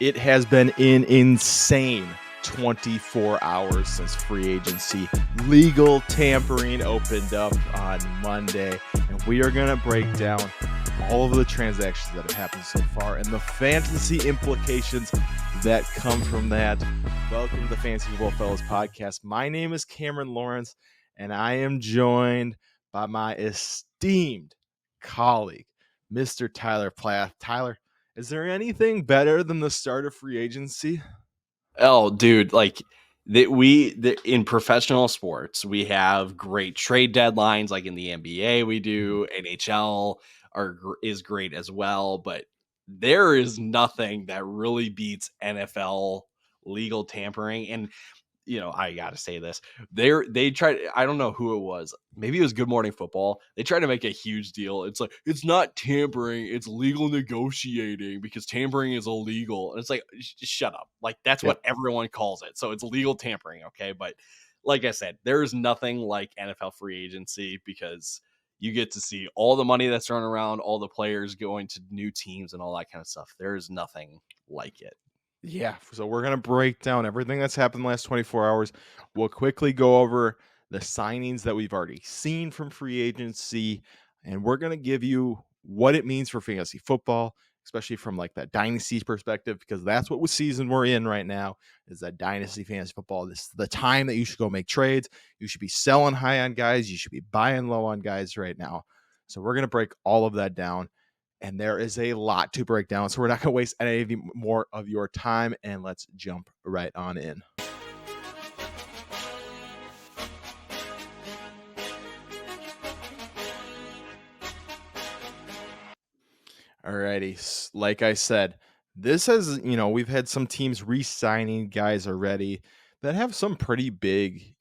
It has been an insane 24 hours since free agency. Legal tampering opened up on Monday, and we are going to break down all of the transactions that have happened so far and the fantasy implications that come from that. Welcome to the Fantasy Football Fellas podcast. My name is Cameron Lawrence, and I am joined by my esteemed colleague, Mr. Tyler Plath. Tyler, is there anything better than the start of free agency? Oh, dude, in professional sports, we have great trade deadlines. Like in the NBA, we do. NHL is great as well, but there is nothing that really beats NFL legal tampering. And I gotta say this. They tried. I don't know who it was. Maybe it was Good Morning Football. They tried to make a huge deal. It's like, it's not tampering, it's legal negotiating because tampering is illegal. And it's like, shut up. Like, that's what everyone calls it. So it's legal tampering, okay? But like I said, there is nothing like NFL free agency because you get to see all the money that's thrown around, all the players going to new teams and all that kind of stuff. There is nothing like it. Yeah, so we're going to break down everything that's happened in the last 24 hours. We'll quickly go over the signings that we've already seen from free agency, and we're going to give you what it means for fantasy football, especially from like that dynasty perspective, because that's what season we're in right now is that dynasty fantasy football. This is the time that you should go make trades. You should be selling high on guys. You should be buying low on guys right now. So we're going to break all of that down. And there is a lot to break down. So we're not going to waste any more of your time. And let's jump right on in. Alrighty. Like I said, this has, we've had some teams re-signing guys already that have some pretty big,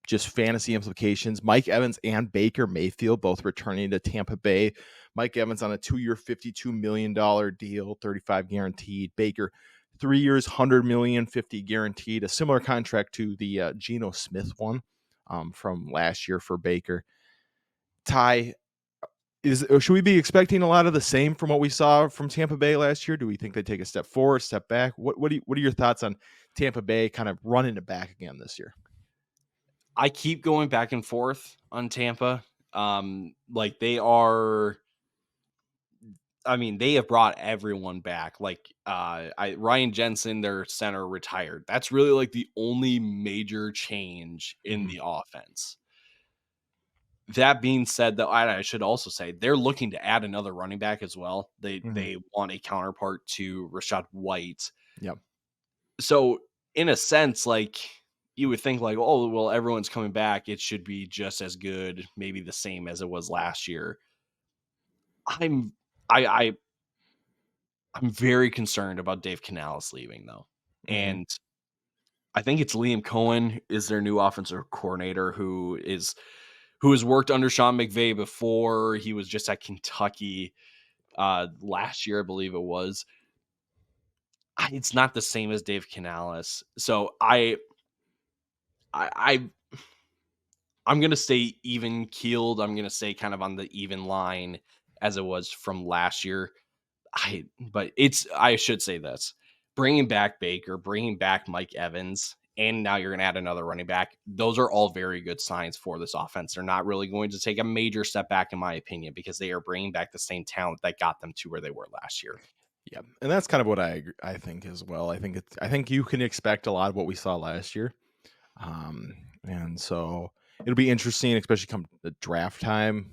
just fantasy implications. Mike Evans and Baker Mayfield both returning to Tampa Bay. Mike Evans on a 2-year, $52 million deal, 35 guaranteed. Baker, 3 years, $100 million, 50 guaranteed. A similar contract to the Geno Smith one from last year for Baker. Ty, should we be expecting a lot of the same from what we saw from Tampa Bay last year? Do we think they take a step forward, step back? What are your thoughts on Tampa Bay kind of running it back again this year? I keep going back and forth on Tampa. They are. I mean, they have brought everyone back. Ryan Jensen, their center, retired. That's really like the only major change in the offense. That being said, though, I should also say they're looking to add another running back as well. They want a counterpart to Rachaad White. Yep. So in a sense, like, you would think like, oh, well, everyone's coming back. It should be just as good, maybe the same as it was last year. I'm very concerned about Dave Canales leaving, though. And I think it's Liam Cohen is their new offensive coordinator who has worked under Sean McVay before. He was just at Kentucky last year, I believe it was. It's not the same as Dave Canales. So I'm going to stay even keeled. I'm going to stay kind of on the even line as it was from last year. I should say this. Bringing back Baker, bringing back Mike Evans, and now you're going to add another running back. Those are all very good signs for this offense. They're not really going to take a major step back, in my opinion, because they are bringing back the same talent that got them to where they were last year. Yeah, and that's kind of what I think as well. I think you can expect a lot of what we saw last year, and so it'll be interesting, especially come the draft time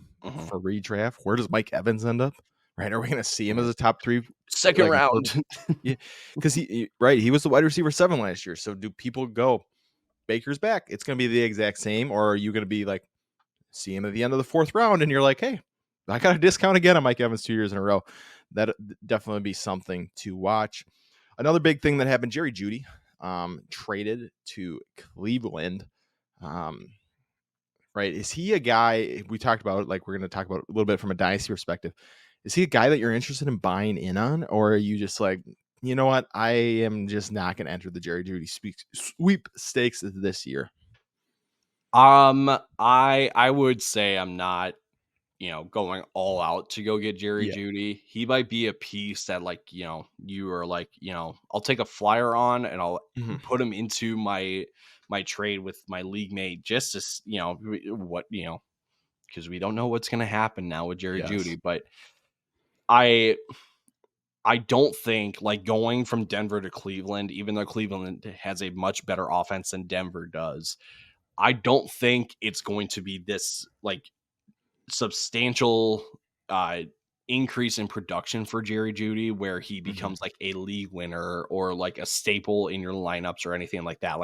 for redraft. Where does Mike Evans end up? Right? Are we going to see him as a top 3 second round? Yeah, because he was the wide receiver 7 last year. So do people go, Baker's back? It's going to be the exact same, or are you going to be like, see him at the end of the 4th round, and you're like, hey, I got a discount again on Mike Evans 2 years in a row. That definitely be something to watch. Another big thing that happened, Jerry Jeudy traded to Cleveland. Right? Is he a guy we talked about? Like, we're going to talk about a little bit from a dynasty perspective. Is he a guy that you're interested in buying in on, or are you just like, you know what? I am just not going to enter the Jerry Jeudy sweepstakes this year. I would say I'm not going all out to go get Jerry Yeah. Jeudy. He might be a piece that you are I'll take a flyer on and I'll Mhm. put him into my trade with my league mate just to because we don't know what's going to happen now with Jerry Yes. Jeudy, but I I don't think going from Denver to Cleveland, even though Cleveland has a much better offense than Denver does, I don't think it's going to be this substantial uh increase in production for Jerry Jeudy where he Mhm. becomes a league winner or a staple in your lineups or anything like that.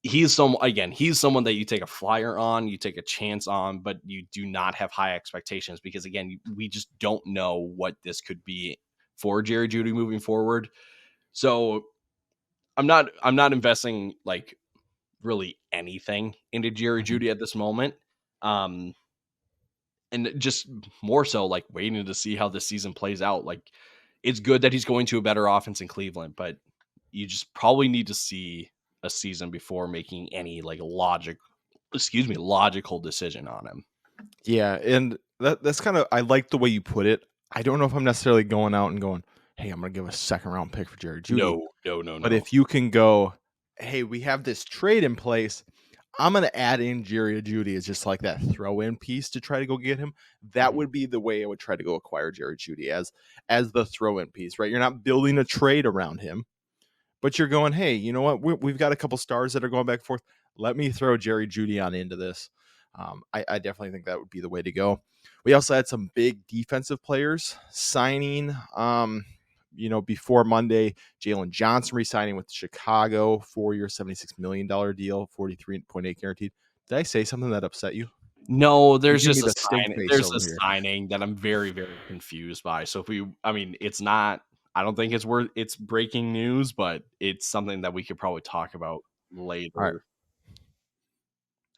He's someone that you take a flyer on, you take a chance on, but you do not have high expectations because again, we just don't know what this could be for Jerry Jeudy moving forward. So I'm not investing really anything into Jerry Mhm. Jeudy at this moment. Um and just more so waiting to see how this season plays out. It's good that he's going to a better offense in Cleveland, but you just probably need to see a season before making any logical decision on him. Yeah, and that's kind of I like the way you put it. I don't know if I'm necessarily going out and going, "Hey, I'm going to give a second round pick for Jerry Jeudy." No, no, no, But no. if you can go, "Hey, we have this trade in place. I'm going to add in Jerry Jeudy as just like that throw in piece to try to go get him." That Mhm. would be the way I would try to go acquire Jerry Jeudy as the throw in piece, right? You're not building a trade around him. But you're going, hey, you know what? We've got a couple stars that are going back and forth. Let me throw Jerry Jeudy on into this. I definitely think that would be the way to go. We also had some big defensive players signing. Before Monday, Jalen Johnson re-signing with Chicago, 4-year, $76 million deal, 43.8 guaranteed. Did I say something that upset you? No, You're there's giving me just a the stink sign. face There's over a here. signing that I'm very, very confused by. So it's not. I don't think it's breaking news, but it's something that we could probably talk about All right. later.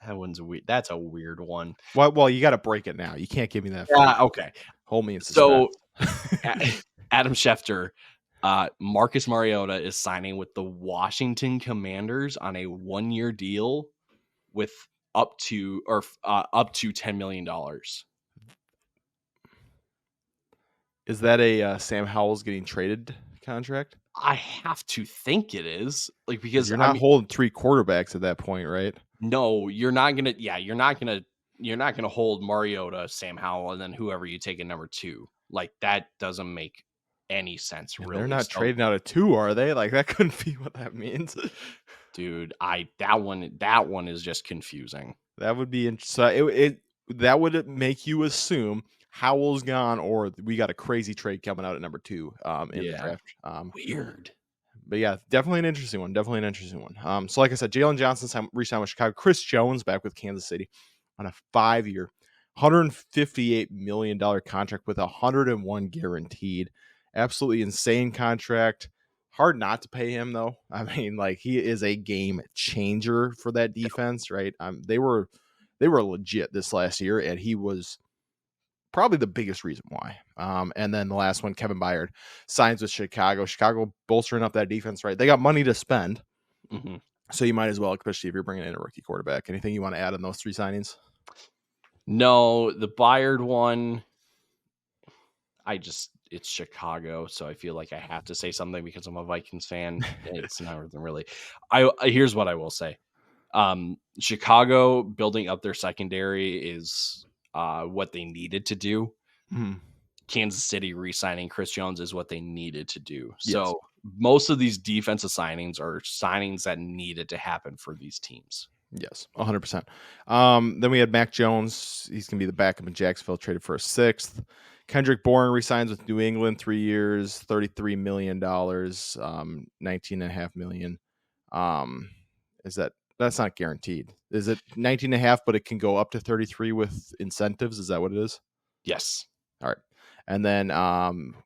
That one's weird. That's a weird one. Well, you got to break it now. You can't give me that Yeah. fake. Okay. Hold me in suspense. So Adam Schefter, Marcus Mariota is signing with the Washington Commanders on a 1-year deal with up to $10 million. Is that a Sam Howell's getting traded contract? I have to think it is Because because you're I not mean, holding 3 quarterbacks at that point, right? no, you're not gonna. Yeah, you're not gonna hold Mariota, Sam Howell, and then whoever you take at number two. That doesn't make any sense, And they're really. not So, trading out of 2, are they? Like, that couldn't be what that means. dude, that one is just confusing. That would be so it that would make you assume Howell's gone or we got a crazy trade coming out at number 2, in the Yeah, draft. weird. But yeah, definitely an interesting one. Definitely an interesting one. So like I said, Jalen Johnson re-signed with Chicago. Chris Jones back with Kansas City on a 5-year, $158 million contract with 101 guaranteed. Absolutely insane contract. Hard not to pay him though. I mean, he is a game changer for that defense, right? They were legit this last year, and he was probably the biggest reason why. And then the last one, Kevin Byard signs with Chicago. Chicago bolstering up that defense, right? They got money to spend, Mhm. so you might as well, especially if you're bringing in a rookie quarterback. Anything you want to add on those 3 signings? No, the Byard one. It's Chicago, so I feel like I have to say something because I'm a Vikings fan. It's not really. Here's what I will say. Chicago building up their secondary is what they needed to do. Mhm. Kansas City re-signing Chris Jones is what they needed to do. Yes. So most of these defensive signings are signings that needed to happen for these teams. Yes, 100%. Then we had Mac Jones. He's going to be the backup in Jacksonville, traded for a 6th. Kendrick Bourne resigns with New England, 3 years, $33 million, 19.5 million. That's not guaranteed. Is it 19.5, but it can go up to 33 with incentives? Is that what it is? Yes. All right. And then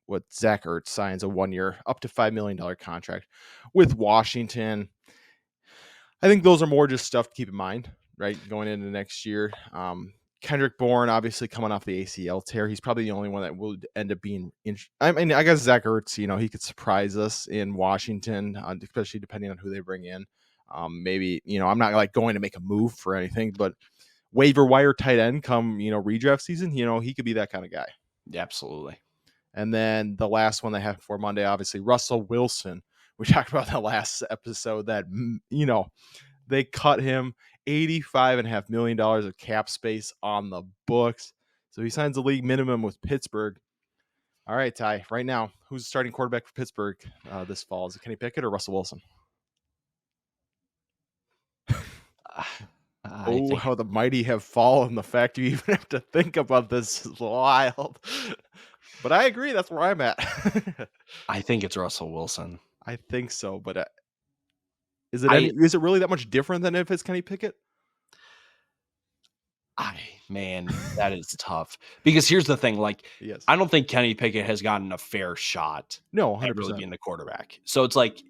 what Zach Ertz signs a 1-year, up to $5 million contract with Washington. I think those are more just stuff to keep in mind, right? Going into next year. Kendrick Bourne, obviously coming off the ACL tear, he's probably the only one that will end up being. I mean, I guess Zach Ertz, he could surprise us in Washington, especially depending on who they bring in. Maybe, I'm not going to make a move for anything, but waiver wire tight end come, redraft season, he could be that kind of guy. Absolutely. And then the last one they have for Monday, obviously, Russell Wilson. We talked about the last episode that, they cut him $85.5 million of cap space on the books. So he signs the league minimum with Pittsburgh. All right, Ty, right now, who's the starting quarterback for Pittsburgh this fall? Is it Kenny Pickett or Russell Wilson? How the mighty have fallen. The fact you even have to think about this is wild. But I agree. That's where I'm at. I think it's Russell Wilson. I think so. But is it really that much different than if it's Kenny Pickett? Man, that is tough. Because here's the thing. Like, yes. I don't think Kenny Pickett has gotten a fair shot. No, 100%. At really being the quarterback. So it's like,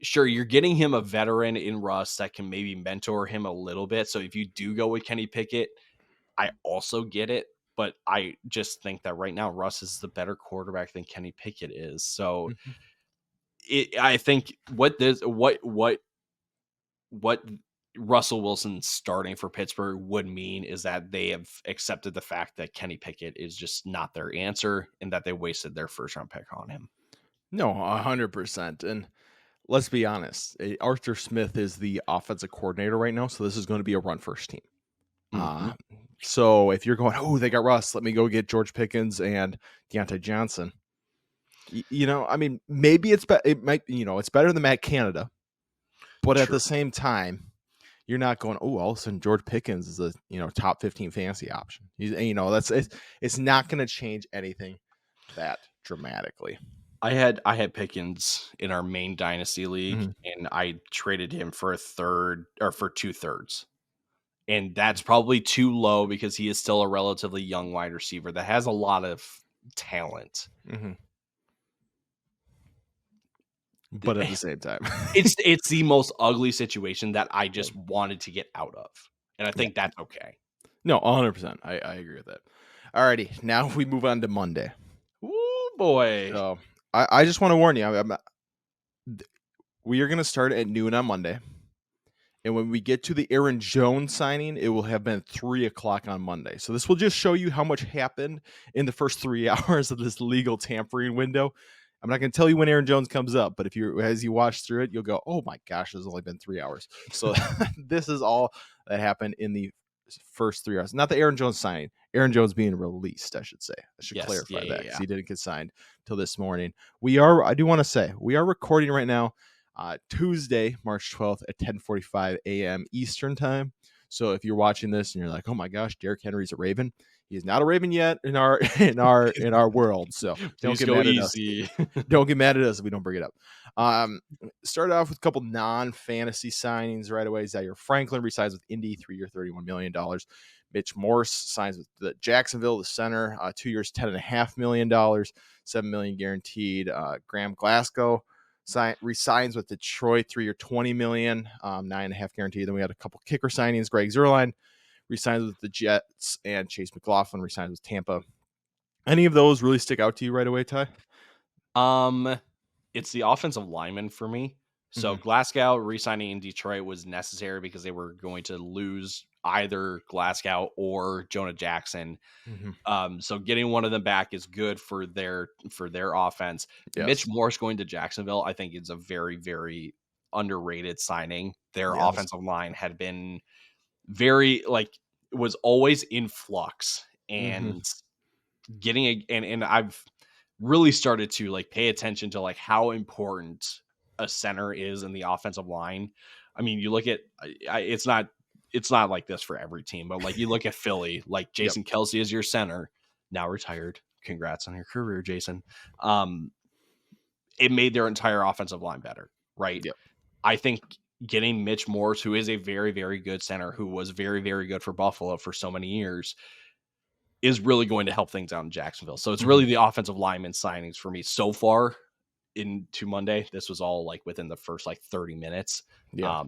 sure, you're getting him a veteran in Russ that can maybe mentor him a little bit. So if you do go with Kenny Pickett, I also get it. But I just think that right now Russ is the better quarterback than Kenny Pickett is. So I think what Russell Wilson starting for Pittsburgh would mean is that they have accepted the fact that Kenny Pickett is just not their answer and that they wasted their first round pick on him. No, 100%. And let's be honest, Arthur Smith is the offensive coordinator right now, so this is going to be a run first team. So if you're going, they got Russ, let me go get George Pickens and Deontay Johnson. Maybe it's better than Matt Canada, but at the same time, you're not going, all of a sudden George Pickens is a top 15 fantasy option. It's not going to change anything that dramatically. I had Pickens in our main dynasty league, and I traded him for a third or for 2/3. And that's probably too low because he is still a relatively young wide receiver that has a lot of talent. But at the same time, it's the most ugly situation that I just wanted to get out of. And I think that's okay. No, 100%. I agree with that. Alrighty, now we move on to Monday. Oh boy. So I just want to warn you, we are going to start at noon on Monday. And when we get to the Aaron Jones signing, it will have been 3:00 on Monday. So this will just show you how much happened in the first 3 hours of this legal tampering window. I'm not going to tell you when Aaron Jones comes up, but as you watch through it, you'll go, oh my gosh, there's only been 3 hours. So this is all that happened in the first 3 hours. Not the Aaron Jones signing, Aaron Jones being released, I should say. I should clarify that because he didn't get signed till this morning. I do want to say, we are recording right now, Tuesday, March 12th at 10:45 a.m. Eastern time. So if you're watching this and you're like, oh my gosh, Derrick Henry's a Raven. He is not a Raven yet in our world. So don't get mad at us. Don't get mad at us if we don't bring it up. Started off with a couple non-fantasy signings right away. Zaire Franklin resigns with Indy, 3 year, $31 million. Mitch Morse signs with the Jacksonville, the center, 2 years, $10.5 million, $7 million guaranteed. Graham Glasgow resigns with Detroit, 3 year, $20 million, 9.5 guaranteed. Then we had a couple kicker signings. Greg Zuerlein resigns with the Jets, and Chase McLaughlin resigns with Tampa. Any of those really stick out to you right away, Ty? It's the offensive lineman for me. So Glasgow re-signing in Detroit was necessary because they were going to lose either Glasgow or Jonah Jackson. So getting one of them back is good for their offense. Yes. Mitch Morse going to Jacksonville, I think, is a very, very underrated signing. Their offensive line had been very was always in flux, and getting and I've really started to pay attention to how important a center is in the offensive line. I mean, you look at it's not like this for every team, but you look at Philly, Jason Kelce is your center, now retired. Congrats on your career, Jason. It made their entire offensive line better, right? Yep. I think getting Mitch Morse, who is a very, very good center, who was very, very good for Buffalo for so many years, is really going to help things out in Jacksonville. So it's really the offensive lineman signings for me so far into Monday. This was all within the first 30 minutes. Yeah.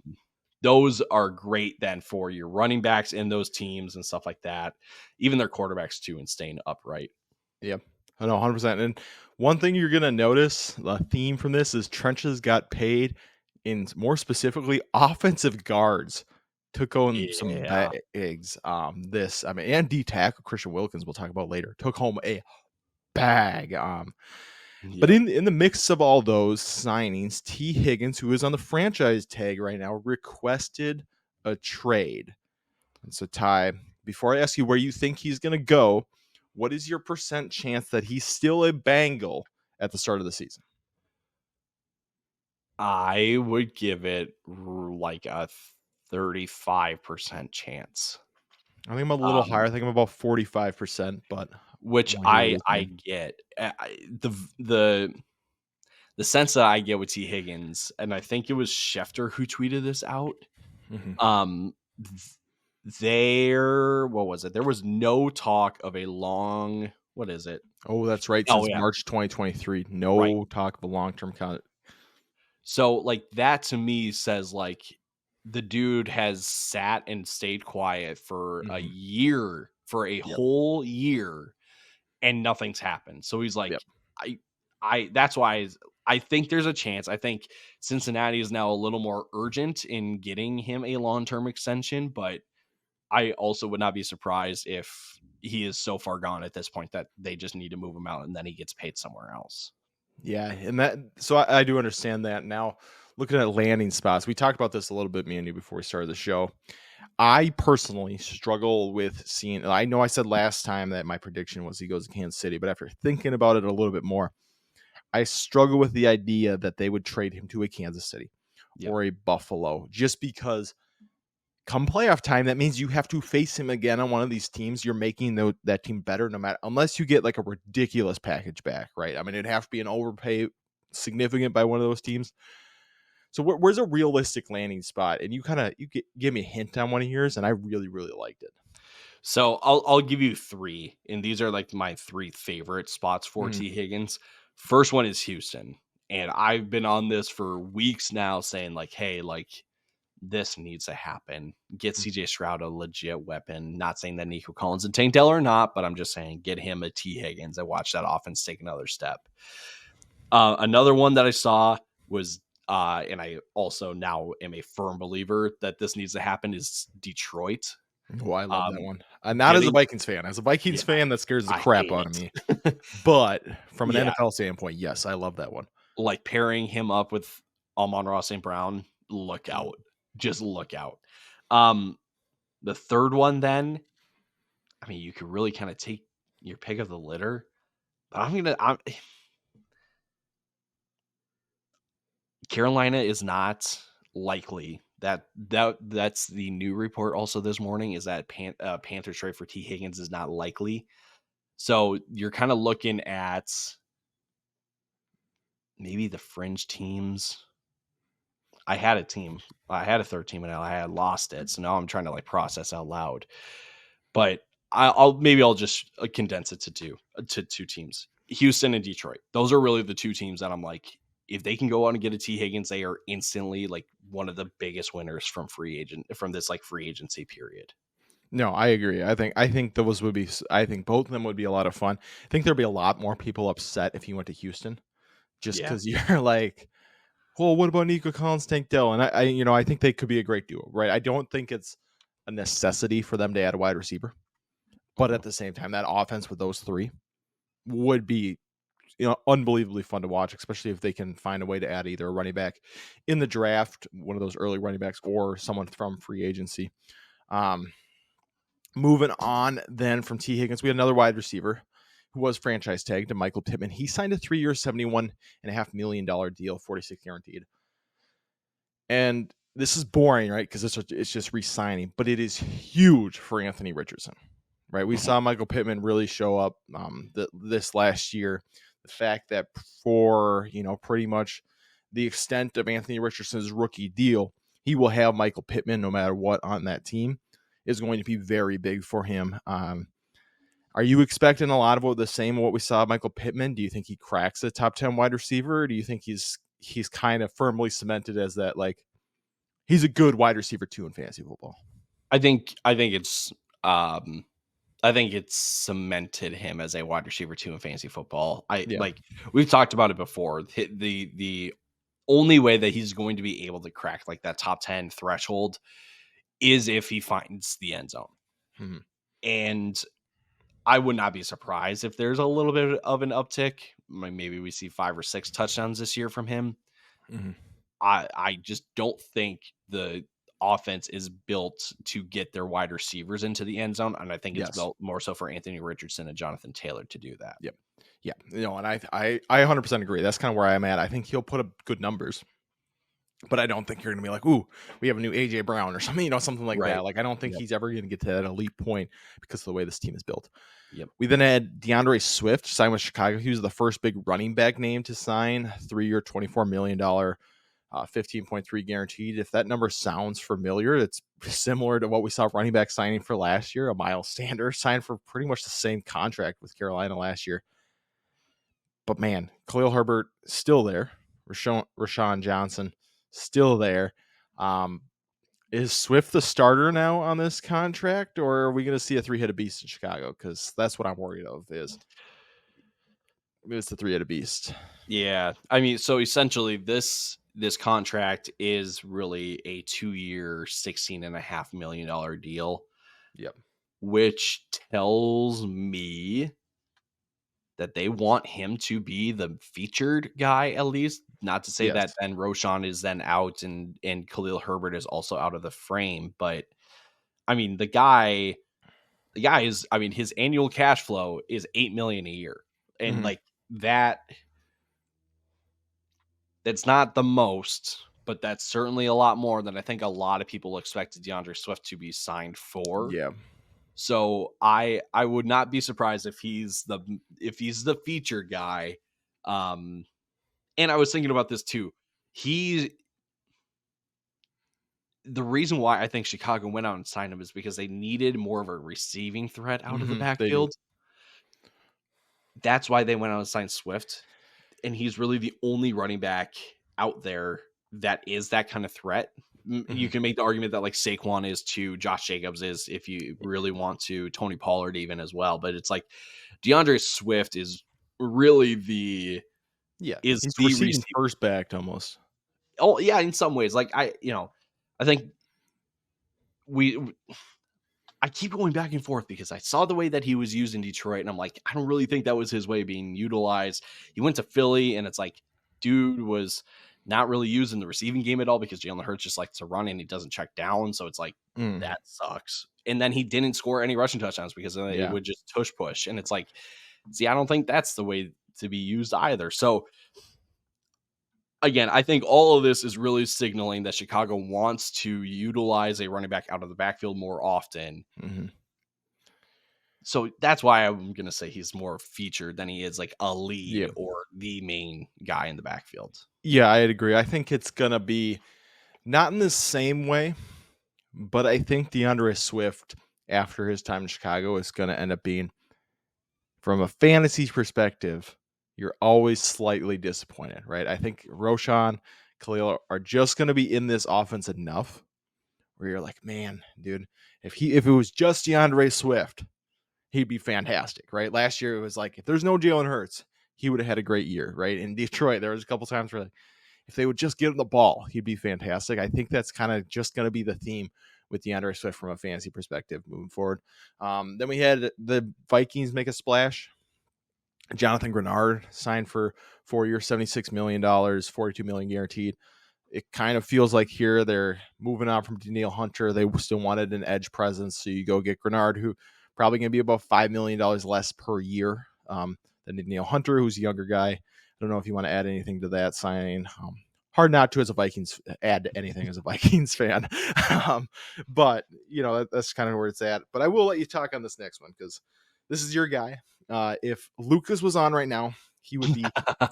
Those are great then for your running backs in those teams and stuff like that. Even their quarterbacks too, and staying upright. Yep. I know 100%. And one thing you're going to notice, the theme from this is trenches got paid in more specifically offensive guards took home some Yeah. bags. And D tackle Christian Wilkins, we'll talk about later, took home a bag. But Yep. in the mix of all those signings, T. Higgins, who is on the franchise tag right now, requested a trade. And so, Ty, before I ask you where you think he's going to go, what is your percent chance that he's still a Bengal at the start of the season? I would give it like a 35% chance. I think I'm a little higher. Um, I think I'm about 45%, but I which want to hear what I you're I saying. get. The sense that I get with T. Higgins, and I think it was Schefter who tweeted this out. Mhm. What was it? There was no talk of a long, what is it? Oh, that's right. Oh Since yeah, March 2023, right. no talk of a long-term contract. So like that to me says like the dude has sat and stayed quiet for a Mhm. year, for a Yep. whole year, and nothing's happened. So he's like, Yep. I, that's why I think there's a chance. I think Cincinnati is now a little more urgent in getting him a long term extension, but I also would not be surprised if he is so far gone at this point that they just need to move him out and then he gets paid somewhere else. Yeah, and that so I do understand that. Now, looking at landing spots, we talked about this a little bit, me and you, before we started the show. I personally struggle with seeing. I know I said last time that my prediction was he goes to Kansas City, but after thinking about it a little bit more, I struggle with the idea that they would trade him to a Kansas City Yep. or a Buffalo, just because come playoff time, that means you have to face him again on one of these teams. You're making that team better, no matter, unless you get like a ridiculous package back, right? I mean, it'd have to be an overpay significant by one of those teams. So where's a realistic landing spot? And give me a hint on one of yours, and I really really liked it. So I'll give you three, and these are like my three favorite spots for Mhm. T. Higgins. First one is Houston, and I've been on this for weeks now, saying like, hey, like this needs to happen. Get CJ Stroud a legit weapon. Not saying that Nico Collins and Tank Dell are not, but I'm just saying get him a T. Higgins and watch that offense take another step. Another one that I saw was, and I also now am a firm believer that this needs to happen, is Detroit. Oh, I love that Um, one. Not as a getting, Vikings fan. As a Vikings yeah, fan, that scares the I crap hate out of me. it. But from an Yeah, NFL standpoint, yes, I love that one. like pairing him up with Amon-Ra St. Brown, look out. Just look out. Um, the third one then, I mean, you could really kind of take your pick of the litter, but Carolina is not likely. That's the new report also this morning, is that Panthers trade for T. Higgins is not likely. So you're kind of looking at maybe the fringe teams. I had a team. I had a third team and I had lost it. So now I'm trying to like process out loud. But I'll just condense it to two teams. Houston and Detroit. Those are really the two teams that I'm like, if they can go out and get a T. Higgins, they are instantly like one of the biggest winners from this like free agency period. No, I agree. I think those would be. I think both of them would be a lot of fun. I think there'd be a lot more people upset if he went to Houston, just Yeah. because you're like, well, what about Nico Collins, Tank Dell? And I think they could be a great duo, right? I don't think it's a necessity for them to add a wide receiver, but Mhm. at the same time, that offense with those three would be, unbelievably fun to watch, especially if they can find a way to add either a running back in the draft, one of those early running backs, or someone from free agency. Um, Moving on then from T. Higgins, we had another wide receiver who was franchise tagged to Michael Pittman. He signed a 3-year, $71.5 million deal, 46 guaranteed. And this is boring, right? Because it's just re-signing, but it is huge for Anthony Richardson, right? We Mhm. saw Michael Pittman really show up this last year. The fact that for pretty much the extent of Anthony Richardson's rookie deal, he will have Michael Pittman no matter what on that team is going to be very big for him. Are you expecting a lot of the same what we saw Michael Pittman? Do you think he cracks a top 10 wide receiver? Or do you think he's kind of firmly cemented as that, like, he's a good wide receiver too in fantasy football? Um I think it's cemented him as a wide receiver too in fantasy football. Yeah. We've talked about it before. The only way that he's going to be able to crack like that top 10 threshold is if he finds the end zone. Mm-hmm. And I would not be surprised if there's a little bit of an uptick. Maybe we see 5 or 6 touchdowns this year from him. Mm-hmm. I just don't think the offense is built to get their wide receivers into the end zone. And I think it's built more so for Anthony Richardson and Jonathan Taylor to do that. Yep. Yeah. And I 100% agree. That's kind of where I'm at. I think he'll put up good numbers, but I don't think you're going to be like, ooh, we have a new AJ Brown or something, something like that. Like, I don't think he's ever going to get to that elite point because of the way this team is built. Yep. We then had DeAndre Swift signed with Chicago. He was the first big running back name to sign, 3-year, $24 million, 15.3 guaranteed. If that number sounds familiar, it's similar to what we saw running back signing for last year. A Miles Sanders signed for pretty much the same contract with Carolina last year. But man, Khalil Herbert still there. Rashawn Johnson still there. Is Swift the starter now on this contract, or are we going to see a three-headed beast in Chicago? Because that's what I'm worried of. Is it's the three-headed beast. Yeah, I mean, so essentially, this contract is really a 2-year, $16.5 million deal. Yep. Which tells me that they want him to be the featured guy, at least. Not to say that then Roshan is then out and Khalil Herbert is also out of the frame, but I mean, the guy is, I mean, his annual cash flow is $8 million a year, and like that's not the most, but that's certainly a lot more than I think a lot of people expected DeAndre Swift to be signed for. Yeah. So I would not be surprised if he's the featured guy. And I was thinking about this too. The reason why I think Chicago went out and signed him is because they needed more of a receiving threat out of the backfield. That's why they went out and signed Swift. And he's really the only running back out there that is that kind of threat. You can make the argument that like Saquon is to Josh Jacobs is, if you really want to, Tony Pollard even as well. But it's like DeAndre Swift is really he's the receiving first back almost. Oh yeah, in some ways. Like I think I keep going back and forth because I saw the way that he was used in Detroit, and I'm like, I don't really think that was his way of being utilized. He went to Philly, and it's like, dude was not really used in the receiving game at all because Jalen Hurts just likes to run and he doesn't check down. So it's like, that sucks. And then he didn't score any rushing touchdowns because it would just tush push. And it's like, see, I don't think that's the way to be used either. So again, I think all of this is really signaling that Chicago wants to utilize a running back out of the backfield more often. So that's why I'm going to say he's more featured than he is like a lead or the main guy in the backfield. Yeah, I'd agree. I think it's going to be not in the same way, but I think DeAndre Swift, after his time in Chicago, is going to end up being, from a fantasy perspective, you're always slightly disappointed, right? I think Roshan, Khalil are just going to be in this offense enough where you're like, man, dude, if it was just DeAndre Swift, he'd be fantastic, right? Last year, it was like, if there's no Jalen Hurts, he would have had a great year, right? In Detroit, there was a couple times where like, if they would just give him the ball, he'd be fantastic. I think that's kind of just going to be the theme with DeAndre Swift from a fantasy perspective moving forward. Then we had the Vikings make a splash. Jonathan Grenard signed for 4 years, $76 million, $42 million guaranteed. It kind of feels like here they're moving on from Danielle Hunter. They still wanted an edge presence, so you go get Grenard, who probably going to be about $5 million less per year than Danielle Hunter, who's a younger guy. I don't know if you want to add anything to that signing. Hard not to, as a Vikings, add anything as a Vikings fan. But, that's kind of where it's at. But I will let you talk on this next one because this is your guy. If Lucas was on right now, he would be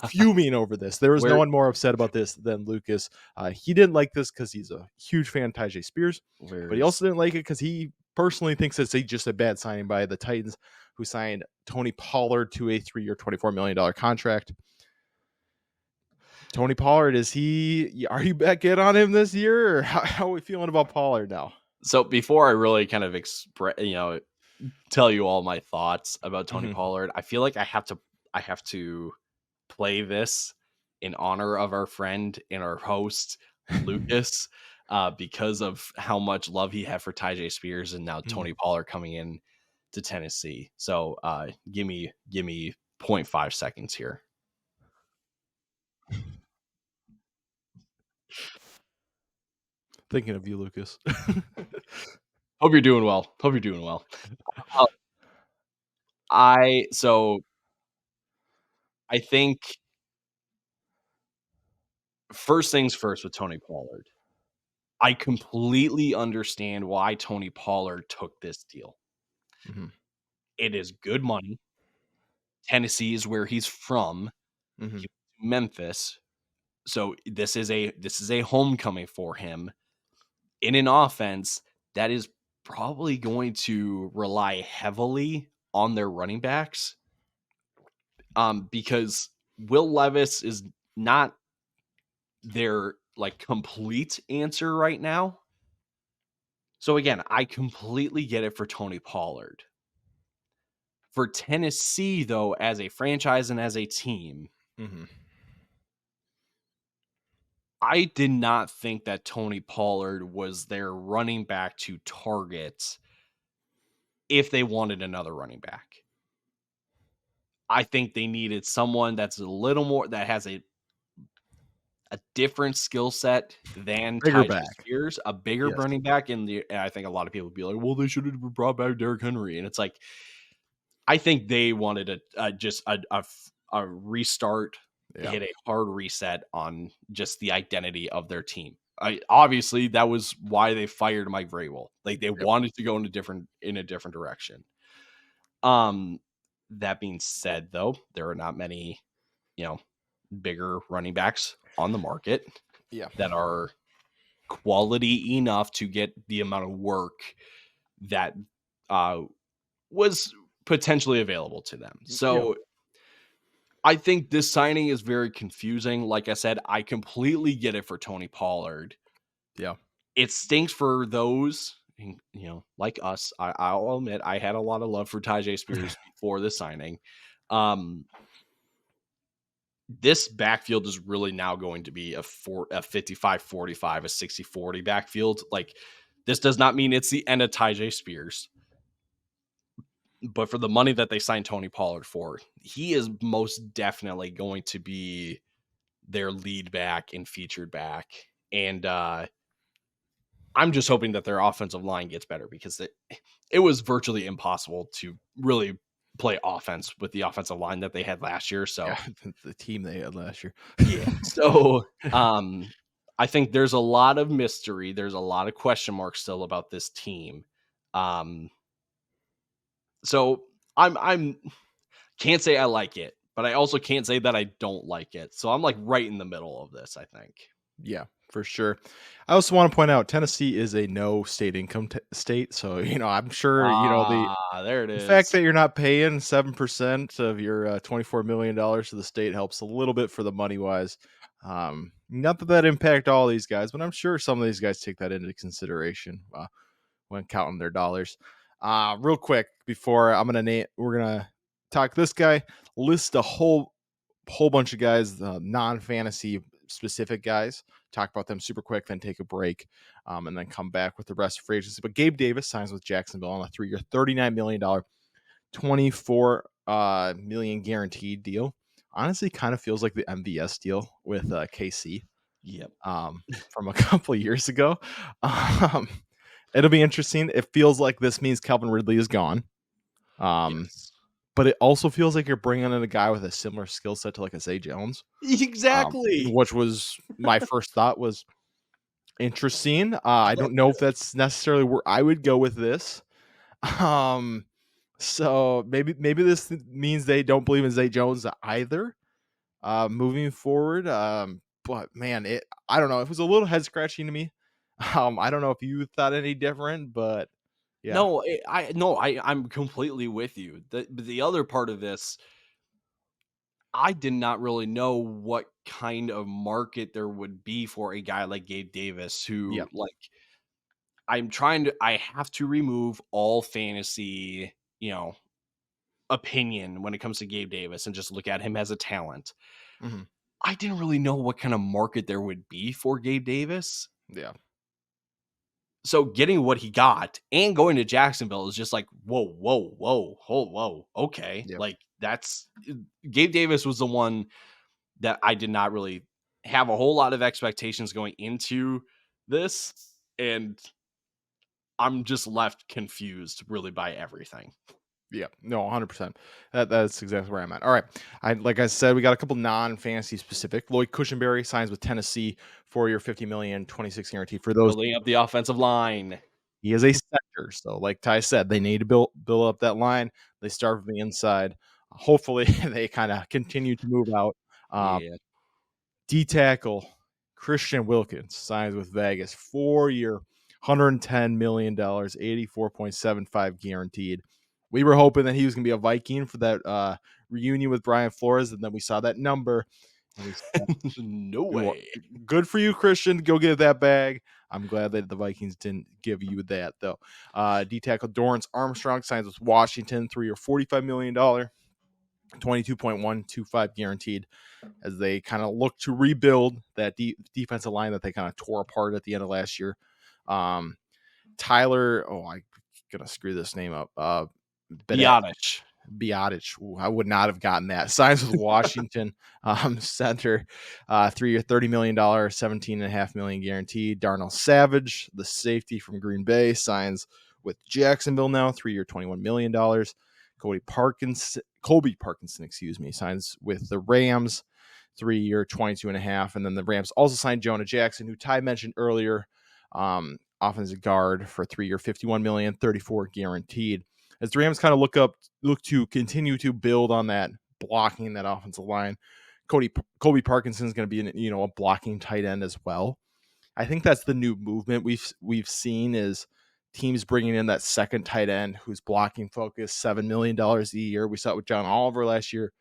fuming over this. There was no one more upset about this than Lucas. He didn't like this because he's a huge fan of Tyjae Spears, but he also didn't like it because he personally thinks it's just a bad signing by the Titans, who signed Tony Pollard to a 3-year, $24 million contract. Tony Pollard, are you back in on him this year, or how are we feeling about Pollard now? So before I really kind of tell you all my thoughts about Tony Pollard, I feel like I have to play this in honor of our friend and our host, Lucas. because of how much love he had for Tyjae Spears and now Mhm. Tony Pollard coming in to Tennessee. So give me 0.5 seconds here. Thinking of you, Lucas. Hope you're doing well. Hope you're doing well. Uh, so I think first things first with Tony Pollard. I completely understand why Tony Pollard took this deal. Mhm. It is good money. Tennessee is where he's from. Mhm. He went to Memphis. So this is a homecoming for him in an offense that is probably going to rely heavily on their running backs. Because Will Levis is not their like complete answer right now. So again, I completely get it for Tony Pollard. For Tennessee, though, as a franchise and as a team, Mhm. I did not think that Tony Pollard was their running back to target if they wanted another running back. I think they needed someone that's a little more that has a different skill set than Bigger Tyjae back. Spears, a bigger Yes. running back. And I think a lot of people would be like, well, they should have brought back Derrick Henry. And it's like, I think they wanted a restart, Yeah. hit a hard reset on just the identity of their team. Obviously that was why they fired Mike Vrabel. Like they Yep. wanted to go in a different direction. Um, that being said, though, there are not many, bigger running backs on the market Yeah. that are quality enough to get the amount of work that was potentially available to them. Yeah. So I think this signing is very confusing. Like I said, I completely get it for Tony Pollard. Yeah. It stinks for those, like us. I'll admit I had a lot of love for Tyjae Spears before the signing. This backfield is really now going to be a 55-45, a 60-40 backfield. Like, this does not mean it's the end of Tyjae Spears. But for the money that they signed Tony Pollard for, he is most definitely going to be their lead back and featured back. And I'm just hoping that their offensive line gets better because it was virtually impossible to really play offense with the offensive line that they had last year. So Yeah. The team they had last year. yeah. So I think there's a lot of mystery. There's a lot of question marks still about this team. So I'm can't say I like it, but I also can't say that I don't like it. So I'm like right in the middle of this, I think. Yeah, for sure. I also want to point out Tennessee is a no state income state, so I'm sure There it the fact is. that you're not paying 7% of your $24 million to the state helps a little bit for the money wise. Not that impact all these guys, but I'm sure some of these guys take that into consideration when counting their dollars. Real quick before we're gonna talk this guy. List a whole bunch of guys, non-fantasy specific guys. Talk about them super quick, then take a break, and then come back with the rest of free agency. But Gabe Davis signs with Jacksonville on a 3-year, $39 million, 24 million guaranteed deal. Honestly, kind of feels like the MVS deal with KC Yep. from a couple years ago. Um, it'll be interesting. It feels like this means Calvin Ridley is gone. Yes. But it also feels like you're bringing in a guy with a similar skill set to like a Zay Jones, Exactly. which was my first thought was interesting. I don't know if that's necessarily where I would go with this. Um, so maybe this means they don't believe in Zay Jones either. Moving forward, but man, I don't know. It was a little head scratching to me. I don't know if you thought any different, but yeah, No, I'm completely with you. The other part of this, I did not really know what kind of market there would be for a guy like Gabe Davis, yeah, who like I have to remove all fantasy, opinion when it comes to Gabe Davis and just look at him as a talent. hmm I didn't really know what kind of market there would be for Gabe Davis. yeah, So getting what he got and going to Jacksonville is just like, whoa. Okay. Yep. Like that's Gabe Davis was the one that I did not really have a whole lot of expectations going into this. And I'm just left confused really by everything. Yeah, no, 100%. That's exactly where I'm at. All right. Like I said, we got a couple non-fantasy specific. Lloyd Cushenberry signs with Tennessee, 4-year, $50 million, 26 guarantee. For those, Building up the offensive line. he is a center. So, like Ty said, they need to build up that line. They start from the inside. Hopefully, they kind of continue to move out. Yeah. D tackle Christian Wilkins signs with Vegas, 4-year, $110 million, 84.75 guaranteed. We were hoping that he was going to be a Viking for that reunion with Brian Flores, and then we saw that number. And we said, No way. good for you, Christian. Go get that bag. I'm glad that the Vikings didn't give you that, though. D tackle Dorrance Armstrong signs with Washington, 3-year, $45 million, 22.125 guaranteed, as they kind of look to rebuild that defensive line that they kind of tore apart at the end of last year. Tyler, I'm going to screw this name up. Biotic. Ooh, I would not have gotten that. Signs with Washington center, 3-year, $30 million, $17.5 million guaranteed. Darnell Savage, the safety from Green Bay, signs with Jacksonville now, 3-year, $21 million. Colby Parkinson, signs with the Rams, 3-year, 22.5. And then the Rams also signed Jonah Jackson, who Ty mentioned earlier, offensive guard for 3-year, $51 million, 34 guaranteed. As the Rams kind of look to continue to build on that blocking that offensive line, Colby Parkinson is going to be a blocking tight end as well. I think that's the new movement we've seen is teams bringing in that second tight end who's blocking focus, $7 million a year. We saw it with John Oliver last year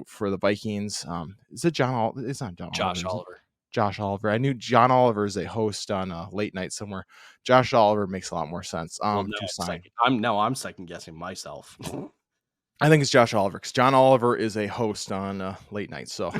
for the Vikings. Is it John Oliver? It's not John Josh Oliver. Oliver. Josh Oliver. I knew John Oliver is a host on a late night somewhere. Josh Oliver makes a lot more sense. I'm second guessing myself. I think it's Josh Oliver because John Oliver is a host on late night. So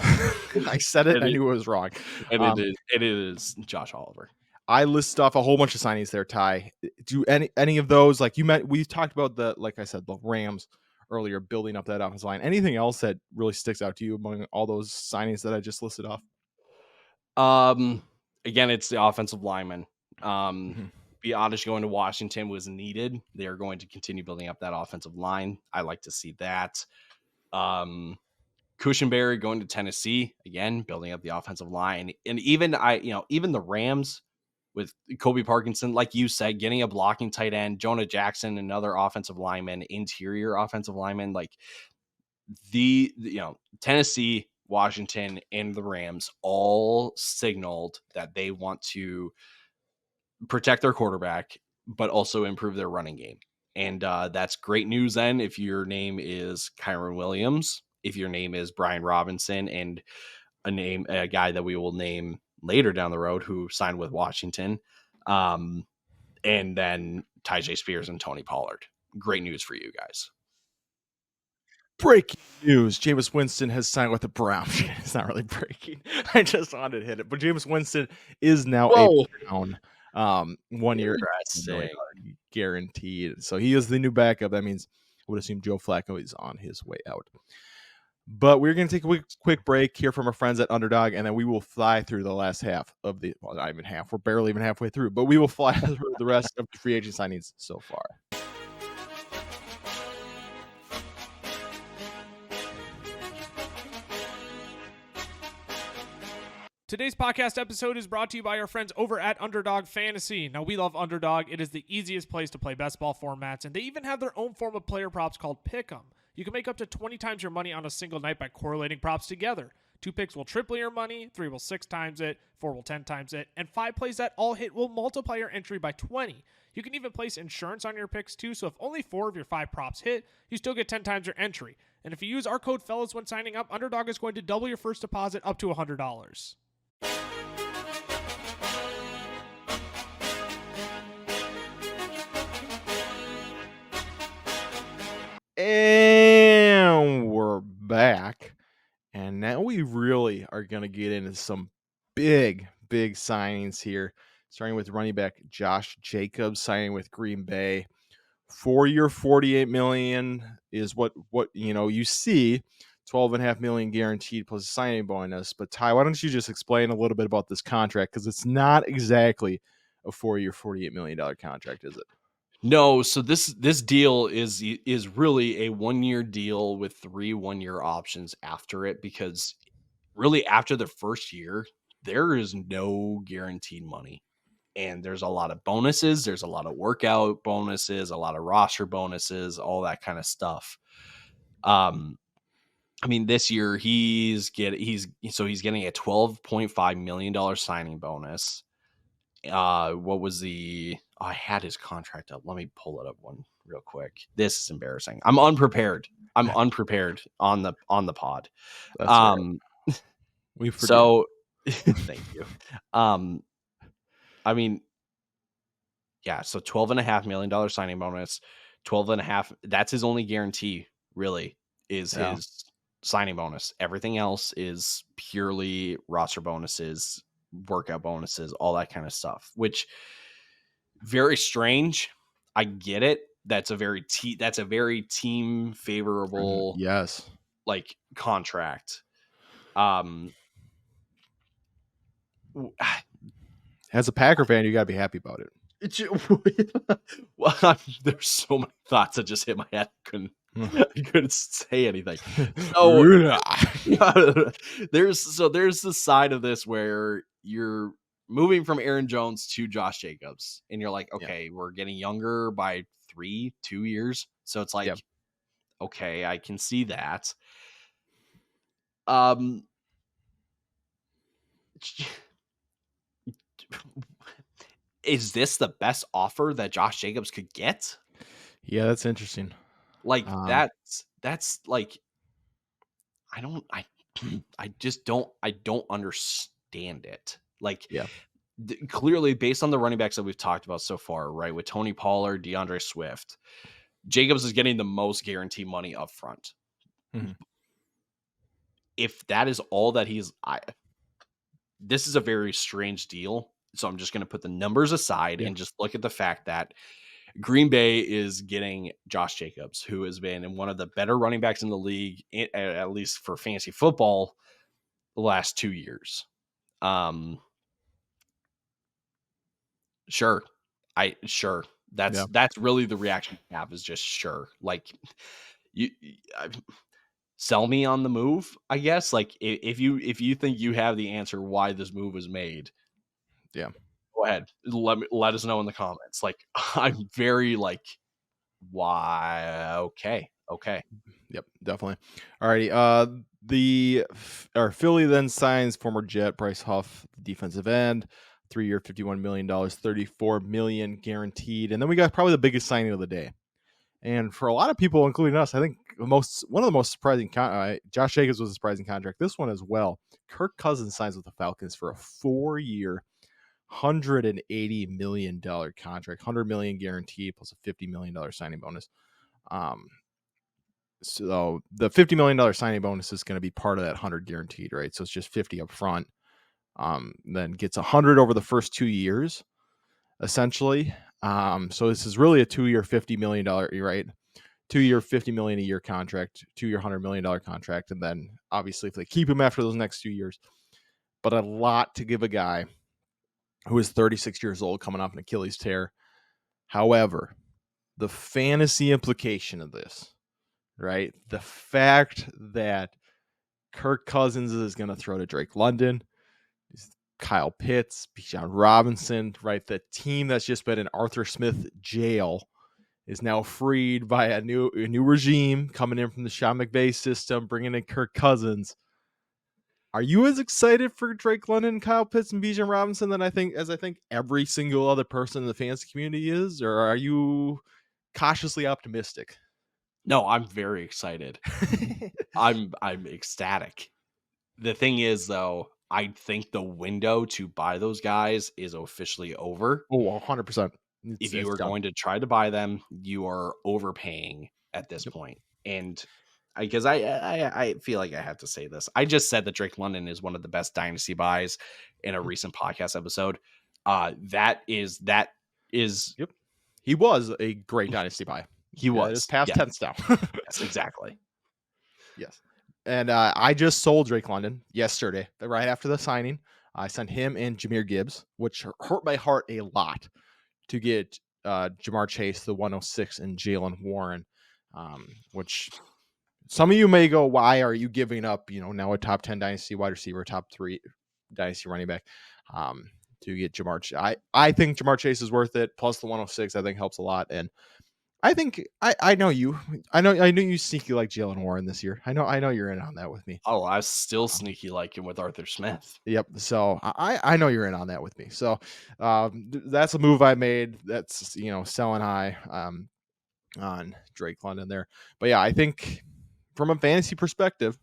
I said it. I knew it was wrong. And it is Josh Oliver. I list off a whole bunch of signings there, Ty. Do any of those, like we talked about like I said, the Rams earlier, building up that offensive line. Anything else that really sticks out to you among all those signings that I just listed off? Again, it's the offensive lineman. Biotic going to Washington was needed. They are going to continue building up that offensive line. I like to see that. Cushenberry going to Tennessee, again, building up the offensive line. And even the Rams with Colby Parkinson, like you said, getting a blocking tight end, Jonah Jackson, another offensive lineman, interior offensive lineman, like Tennessee, Washington, and the Rams all signaled that they want to protect their quarterback, but also improve their running game. And that's great news then if your name is Kyron Williams, if your name is Brian Robinson, and a guy that we will name later down the road who signed with Washington, and then Tyjae Spears and Tony Pollard. Great news for you guys. Breaking news. Jameis Winston has signed with the Browns. It's not really breaking. I just wanted to hit it. But Jameis Winston is now a Brown. 1 year guaranteed. So he is the new backup. That means I would assume Joe Flacco is on his way out. But we're going to take a quick break, hear from our friends at Underdog, and then we will fly through the last half of not even half. We're barely even halfway through, but we will fly through the rest of the free agent signings so far. Today's podcast episode is brought to you by our friends over at Underdog Fantasy. Now, we love Underdog. It is the easiest place to play best ball formats, and they even have their own form of player props called Pick'em. You can make up to 20 times your money on a single night by correlating props together. 2 picks will triple your money, 3 will 6 times it, 4 will 10 times it, and 5 plays that all hit will multiply your entry by 20. You can even place insurance on your picks too, so if only 4 of your 5 props hit, you still get 10 times your entry. And if you use our code FELLAS when signing up, Underdog is going to double your first deposit up to $100. And we're back. And now we really are going to get into some big signings here. starting with running back Josh Jacobs signing with Green Bay. 4-year, $48 million is what you see. $12.5 million guaranteed plus a signing bonus. But Ty, why don't you just explain a little bit about this contract, because it's not exactly a 4-year, $48 million contract, is it? No, so this deal is really a 1-year deal with 3 1-year options after it, because really after the first year, there is no guaranteed money. And there's a lot of bonuses, there's a lot of workout bonuses, a lot of roster bonuses, all that kind of stuff. I mean, this year he's getting a $12.5 million signing bonus. What was I had his contract up. Let me pull it up one real quick. This is embarrassing. I'm unprepared on the pod. That's right. We forgive. So thank you. I mean, yeah, so $12.5 million signing bonus, 12.5. That's his only guarantee, really, is his signing bonus. Everything else is purely roster bonuses, workout bonuses, all that kind of stuff, which very strange. I get it. That's a very team favorable yes, like contract. As a Packer fan, you got to be happy about it. Well, there's so many thoughts that just hit my head. I couldn't say anything. So there's the side of this where you're moving from Aaron Jones to Josh Jacobs, and you're like, okay, we're getting younger by 2 years. So it's like, okay, I can see that. Is this the best offer that Josh Jacobs could get? Yeah, that's interesting. Like that's like, I just don't understand it. Like, clearly based on the running backs that we've talked about so far, right? With Tony Pollard, DeAndre Swift, Jacobs is getting the most guaranteed money up front. Mm-hmm. If that is all that this is a very strange deal. So I'm just going to put the numbers aside and just look at the fact that Green Bay is getting Josh Jacobs, who has been one of the better running backs in the league, at least for fantasy football, the last 2 years. Sure. That's really the reaction I have, is just sure. Like, sell me on the move, I guess. Like, if you think you have the answer why this move was made, go ahead. Let us know in the comments. Like, I'm very like, why? Okay. Yep, definitely. Alrighty. Philly then signs former Jet Bryce Huff, defensive end, 3-year, $51 million, $34 million guaranteed. And then we got probably the biggest signing of the day. And for a lot of people, including us, I think one of the most surprising, Josh Jacobs was a surprising contract. This one as well. Kirk Cousins signs with the Falcons for a 4-year, $180 million contract, $100 million guaranteed plus a $50 million signing bonus. So the $50 million signing bonus is going to be part of that 100 guaranteed, right? So it's just 50 up front. Then gets 100 over the first 2 years, essentially. So this is really a 2-year, $50 million, right? 2-year, $50 million a year contract, 2-year, $100 million contract. And then obviously if they keep him after those next 2 years, but a lot to give a guy who is 36 years old coming off an Achilles tear. However, the fantasy implication of this, right? The fact that Kirk Cousins is going to throw to Drake London, Kyle Pitts, Bijan Robinson, right? The team that's just been in Arthur Smith jail is now freed by a new regime coming in from the Sean McVay system, bringing in Kirk Cousins. Are you as excited for Drake London, Kyle Pitts, and Bijan Robinson as I think every single other person in the fantasy community is, or are you cautiously optimistic? No, I'm very excited. I'm ecstatic. The thing is, though, I think the window to buy those guys is officially over. Oh, 100%. If you are going to try to buy them, you are overpaying at this point. And because I feel like I have to say this. I just said that Drake London is one of the best dynasty buys in a recent podcast episode. That is Yep. He was a great dynasty buy. he was. It's past Yes. tense now. Yes, exactly. Yes. And I just sold Drake London yesterday, right after the signing. I sent him and Jahmyr Gibbs, which hurt my heart a lot, to get Jamar Chase, the 106, and Jalen Warren, which some of you may go, why are you giving up, now a top 10 dynasty wide receiver, top 3 dynasty running back, to get Jamar Chase? I think Jamar Chase is worth it. Plus the 106, I think, helps a lot. And I think I know you. I know you sneaky like Jalen Warren this year. I know you're in on that with me. Oh, I was still sneaky like him with Arthur Smith. Yep. So I know you're in on that with me. So that's a move I made. That's selling high on Drake London there. But yeah, I think from a fantasy perspective,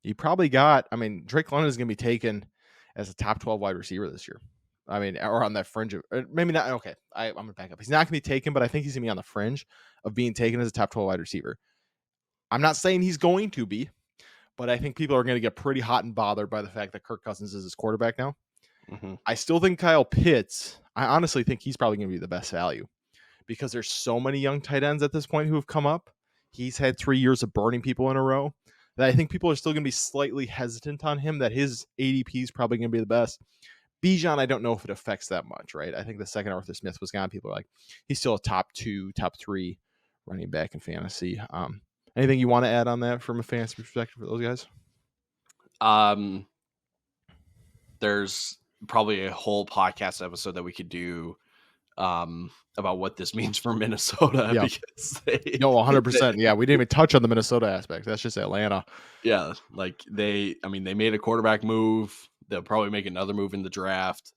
you probably got. I mean, Drake London is going to be taken as a top 12 wide receiver this year. I mean, or on that fringe of, maybe not. Okay, I'm going to back up. He's not going to be taken, but I think he's going to be on the fringe of being taken as a top 12 wide receiver. I'm not saying he's going to be, but I think people are going to get pretty hot and bothered by the fact that Kirk Cousins is his quarterback now. Mm-hmm. I still think Kyle Pitts, I honestly think he's probably going to be the best value because there's so many young tight ends at this point who have come up. He's had 3 years of burning people in a row that I think people are still going to be slightly hesitant on him, that his ADP is probably going to be the best. Bijan, I don't know if it affects that much, right? I think the second Arthur Smith was gone, people are like, he's still a top 2, top 3 running back in fantasy. Anything you want to add on that from a fantasy perspective for those guys? There's probably a whole podcast episode that we could do about what this means for Minnesota. Yeah. Because 100%. Yeah, we didn't even touch on the Minnesota aspect. That's just Atlanta. Yeah, like they made a quarterback move. They'll probably make another move in the draft,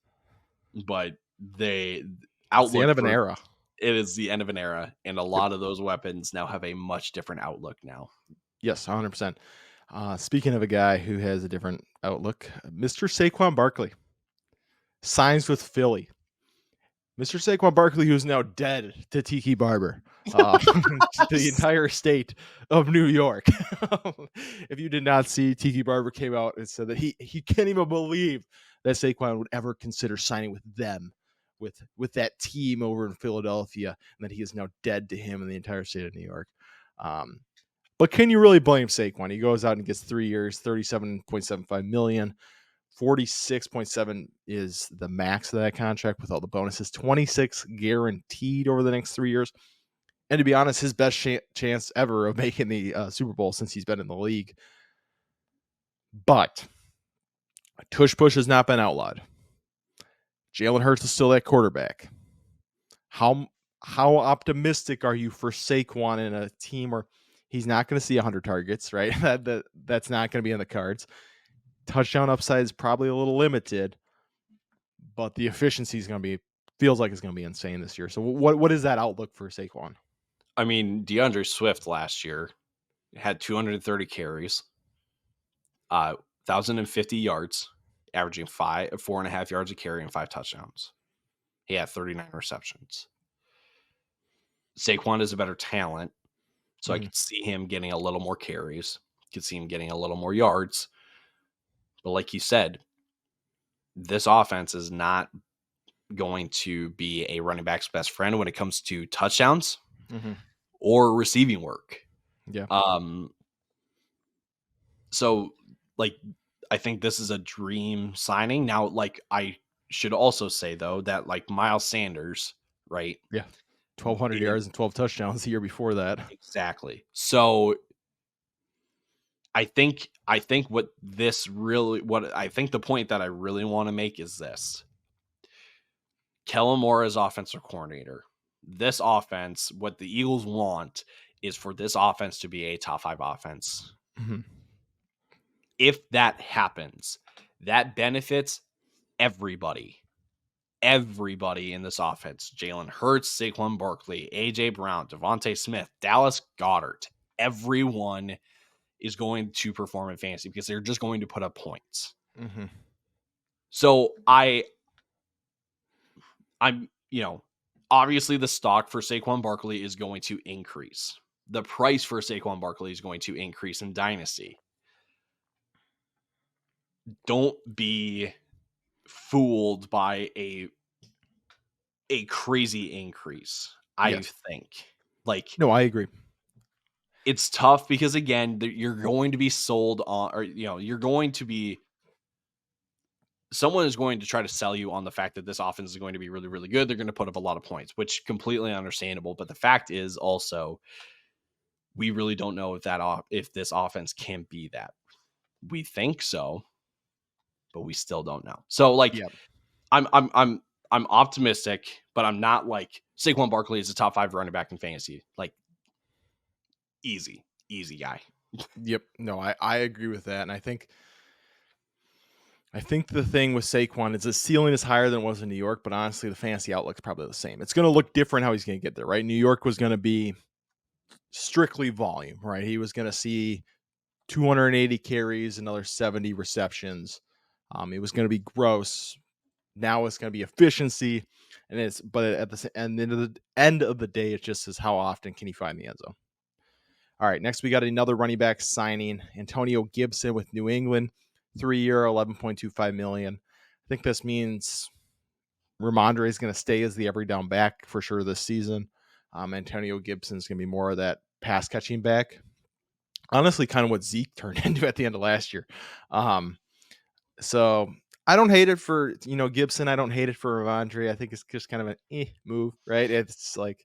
but It's the end of an era. It is the end of an era, and a lot of those weapons now have a much different outlook now. Yes, 100%. Speaking of a guy who has a different outlook, Mr. Saquon Barkley signs with Philly. Mr. Saquon Barkley, who's now dead to Tiki Barber, to the entire state of New York. If you did not see, Tiki Barber came out and said that he can't even believe that Saquon would ever consider signing with them, with that team over in Philadelphia, and that he is now dead to him in the entire state of New York. But can you really blame Saquon? He goes out and gets 3 years, $37.75 million. 46.7 is the max of that contract with all the bonuses. 26 guaranteed over the next 3 years. And to be honest, his best chance ever of making the Super Bowl since he's been in the league. But tush push has not been outlawed. Jalen Hurts is still that quarterback. How optimistic are you for Saquon in a team where he's not going to see 100 targets, right? That's not going to be in the cards. Touchdown upside is probably a little limited, but the efficiency is going to be, feels like it's going to be insane this year. So what is that outlook for Saquon? I mean, DeAndre Swift last year had 230 carries, 1,050 yards, averaging 4.5 yards a carry and 5 touchdowns. He had 39 receptions. Saquon is a better talent, so I could see him getting a little more carries. Could see him getting a little more yards. But like you said, this offense is not going to be a running back's best friend when it comes to touchdowns or receiving work. Yeah. So, like, I think this is a dream signing. Now, like, I should also say, though, that, like, Miles Sanders, right? Yeah. 1,200 yards and 12 touchdowns the year before that. Exactly. So I think the point that I really want to make is this. Kellen Moore is offensive coordinator. This offense, what the Eagles want is for this offense to be a top 5 offense. Mm-hmm. If that happens, that benefits everybody. Everybody in this offense. Jalen Hurts, Saquon Barkley, A.J. Brown, Devontae Smith, Dallas Goedert. Everyone is going to perform in fantasy because they're just going to put up points. Mm-hmm. So I'm, obviously the stock for Saquon Barkley is going to increase. The price for Saquon Barkley is going to increase in Dynasty. Don't be fooled by a crazy increase. I Yes. think. Like, No, I agree. it's tough because again, you're going to be sold on, or you're going to be, someone is going to try to sell you on the fact that this offense is going to be really, really good. They're going to put up a lot of points, which completely understandable. But the fact is also, we really don't know if this offense can be that. We think so, but we still don't know. So like, Yeah. I'm optimistic, but I'm not like Saquon Barkley is a top 5 running back in fantasy. Like, easy guy. Yep. No, I agree with that. And I think the thing with Saquon is the ceiling is higher than it was in New York, but honestly, the fantasy outlook's probably the same. It's going to look different how he's going to get there, right? New York was going to be strictly volume, right? He was going to see 280 carries, another 70 receptions. It was going to be gross. Now it's going to be efficiency, but at the end of the day, it just is how often can he find the end zone. All right, next we got another running back signing, Antonio Gibson with New England, 3-year, $11.25 million. I think this means Ramondre is going to stay as the every down back for sure this season. Antonio Gibson is going to be more of that pass catching back. Honestly, kind of what Zeke turned into at the end of last year. So I don't hate it for Gibson. I don't hate it for Ramondre. I think it's just kind of an move, right? It's like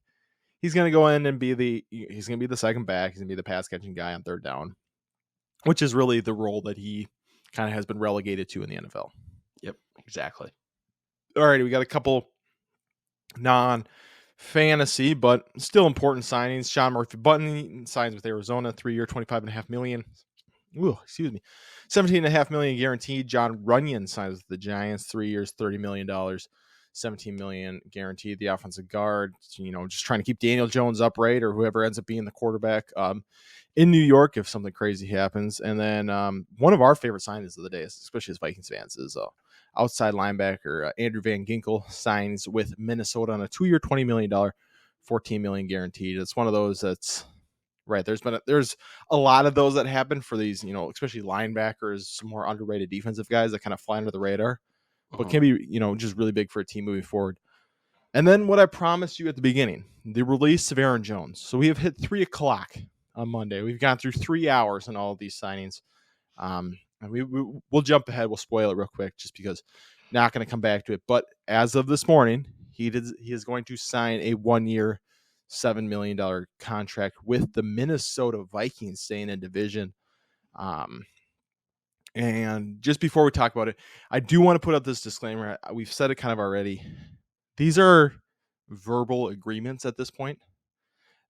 he's going to go in and he's going to be the second back. He's going to be the pass catching guy on third down, which is really the role that he kind of has been relegated to in the NFL. Yep, exactly. All right, we got a couple non-fantasy, but still important signings. Sean Murphy-Bunting signs with Arizona, 3-year, $25.5 million. Ooh, excuse me. $17.5 million guaranteed. John Runyon signs with the Giants, 3 years, $30 million. $17 million guaranteed. The offensive guard, just trying to keep Daniel Jones upright or whoever ends up being the quarterback in New York if something crazy happens. And then one of our favorite signings of the day, especially as Vikings fans, is outside linebacker Andrew Van Ginkel signs with Minnesota on a 2-year, $20 million, $14 million guaranteed. It's one of those that's right. There's a lot of those that happen for these, especially linebackers, some more underrated defensive guys that kind of fly under the radar, but can be, just really big for a team moving forward. And then what I promised you at the beginning, the release of Aaron Jones. So we have hit 3:00 on Monday. We've gone through 3 hours on all of these signings. And we'll jump ahead. We'll spoil it real quick just because not going to come back to it. But as of this morning, he is going to sign a 1-year, $7 million contract with the Minnesota Vikings, staying in division. And just before we talk about it, I do want to put up this disclaimer. We've said it kind of already. These are verbal agreements at this point.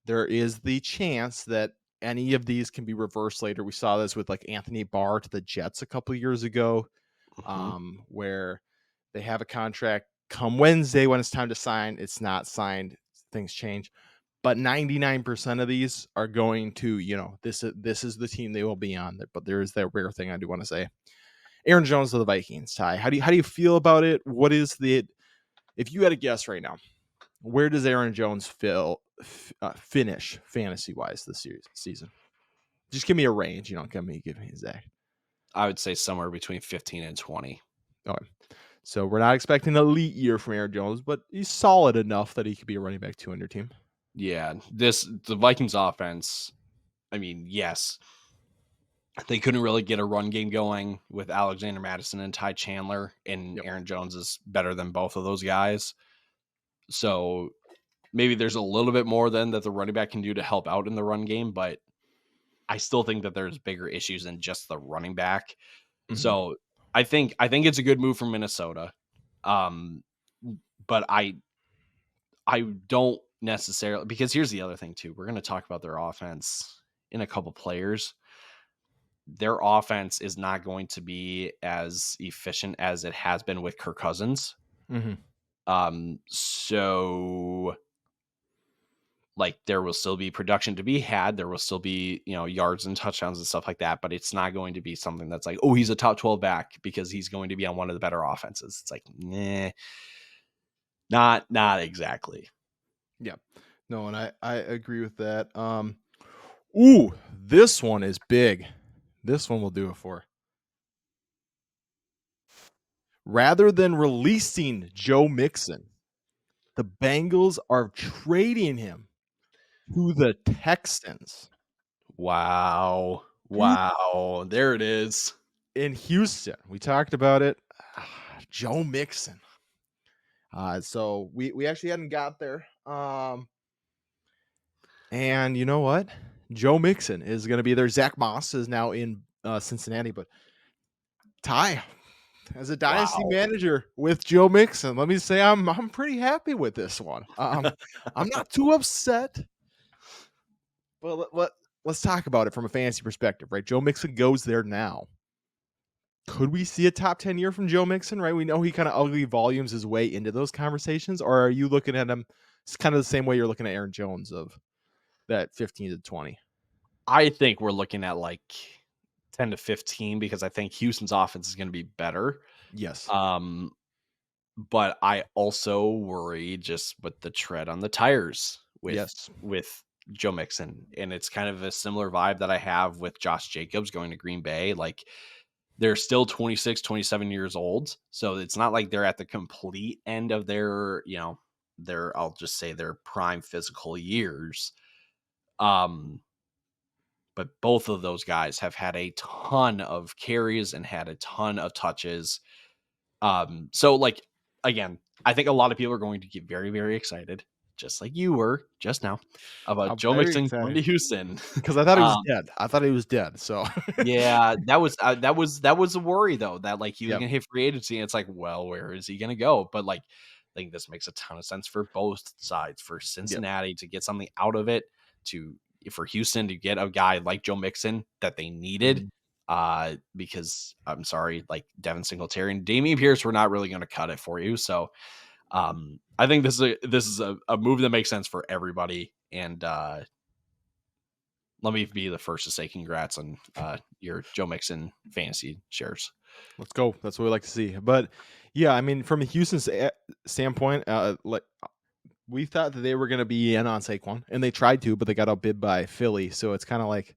There is the chance that any of these can be reversed later. We saw this with like Anthony Barr to the Jets a couple of years ago, where they have a contract come Wednesday when it's time to sign. It's not signed. Things change. But 99% of these are going to, this is the team they will be on. But there is that rare thing I do want to say. Aaron Jones of the Vikings, Ty. How do you feel about it? What is if you had a guess right now, where does Aaron Jones finish fantasy wise this season? Just give me a range. Give me exact. I would say somewhere between 15 and 20. Okay. So we're not expecting an elite year from Aaron Jones, but he's solid enough that he could be a running back 2 on your team. Yeah, the Vikings offense, I mean, yes, they couldn't really get a run game going with Alexander Mattison and Ty Chandler, and Aaron Jones is better than both of those guys. So maybe there's a little bit more then that the running back can do to help out in the run game, but I still think that there's bigger issues than just the running back. Mm-hmm. So I think it's a good move from Minnesota. But I don't necessarily, because here's the other thing too. We're going to talk about their offense in a couple players. Their offense is not going to be as efficient as it has been with Kirk Cousins. Mm-hmm. So like there will still be production to be had. There will still be, yards and touchdowns and stuff like that, but it's not going to be something that's like, oh, he's a top 12 back because he's going to be on one of the better offenses. It's like, not exactly. Yeah, no. And I agree with that. Ooh, this one is big. This one will do it for. Rather than releasing Joe Mixon, the Bengals are trading him to the Texans. Wow. There it is. In Houston. We talked about it. Joe Mixon. So we actually hadn't got there. And you know what? Joe Mixon is going to be there. Zach Moss is now in Cincinnati, but Ty, as a dynasty manager with Joe Mixon, let me say I'm pretty happy with this one. I'm not too upset. But let's talk about it from a fantasy perspective, right? Joe Mixon goes there now. Could we see a top 10 year from Joe Mixon, right? We know he kind of ugly volumes his way into those conversations, or are you looking at him? It's kind of the same way you're looking at Aaron Jones of that 15 to 20. I think we're looking at like 10 to 15 because I think Houston's offense is going to be better. Yes. But I also worry just with the tread on the tires with Joe Mixon. And it's kind of a similar vibe that I have with Josh Jacobs going to Green Bay. Like, they're still 26, 27 years old. So it's not like they're at the complete end of their, I'll just say their prime physical years. But both of those guys have had a ton of carries and had a ton of touches. So like, again, I think a lot of people are going to get very, very excited, just like you were just now, about Joe Mixon going to Houston. Because I thought he was dead. I thought he was dead. So yeah, that was a worry though, that like he was gonna hit free agency, and it's like, well, where is he gonna go? But like, I think this makes a ton of sense for both sides. For Cincinnati to get something out of it, for Houston to get a guy like Joe Mixon that they needed. Because I'm sorry, like Devin Singletary and Dameon Pierce were not really going to cut it for you. So I think this is a move that makes sense for everybody. And let me be the first to say congrats on your Joe Mixon fantasy shares. Let's go. That's what we like to see. But yeah, I mean, from a Houston standpoint, like we thought that they were going to be in on Saquon, and they tried to, but they got outbid by Philly. So it's kind of like,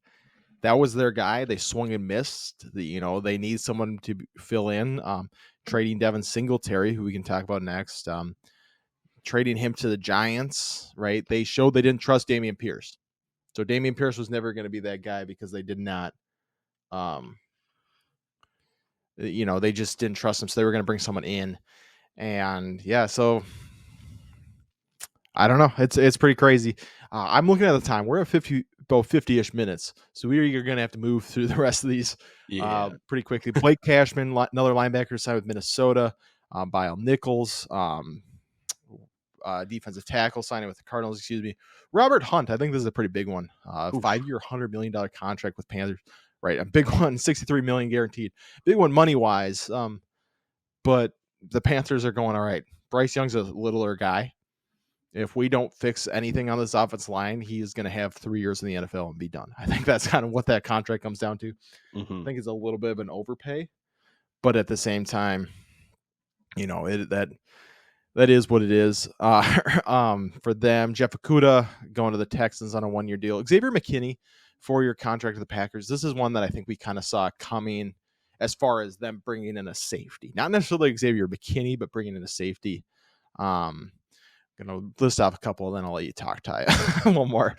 that was their guy. They swung and missed. They need someone to fill in. Trading Devin Singletary, who we can talk about next. Trading him to the Giants, right? They showed they didn't trust Dameon Pierce. So Dameon Pierce was never going to be that guy because they did not, they just didn't trust him. So they were going to bring someone in. And yeah, so I don't know. It's pretty crazy. I'm looking at the time. We're at about 50-ish minutes. So we're going to have to move through the rest of these pretty quickly. Blake Cashman, another linebacker signed with Minnesota. Bile Nichols, defensive tackle signing with the Cardinals, Robert Hunt, I think this is a pretty big one. 5-year, $100 million contract with Panthers. Right, a big one, $63 million guaranteed. Big one money-wise. But the Panthers are going all right. Bryce Young's a littler guy. If we don't fix anything on this offensive line, he's going to have 3 years in the NFL and be done. I think that's kind of what that contract comes down to. I think it's a little bit of an overpay, but at the same time, that is what it is. For them, Jeff Okudah going to the Texans on a 1-year deal. Xavier McKinney, 4-year contract to the Packers. This is one that I think we kind of saw coming as far as them bringing in a safety. Not necessarily Xavier McKinney, but bringing in a safety. Going to list off a couple, then I'll let you talk, Ty. One more.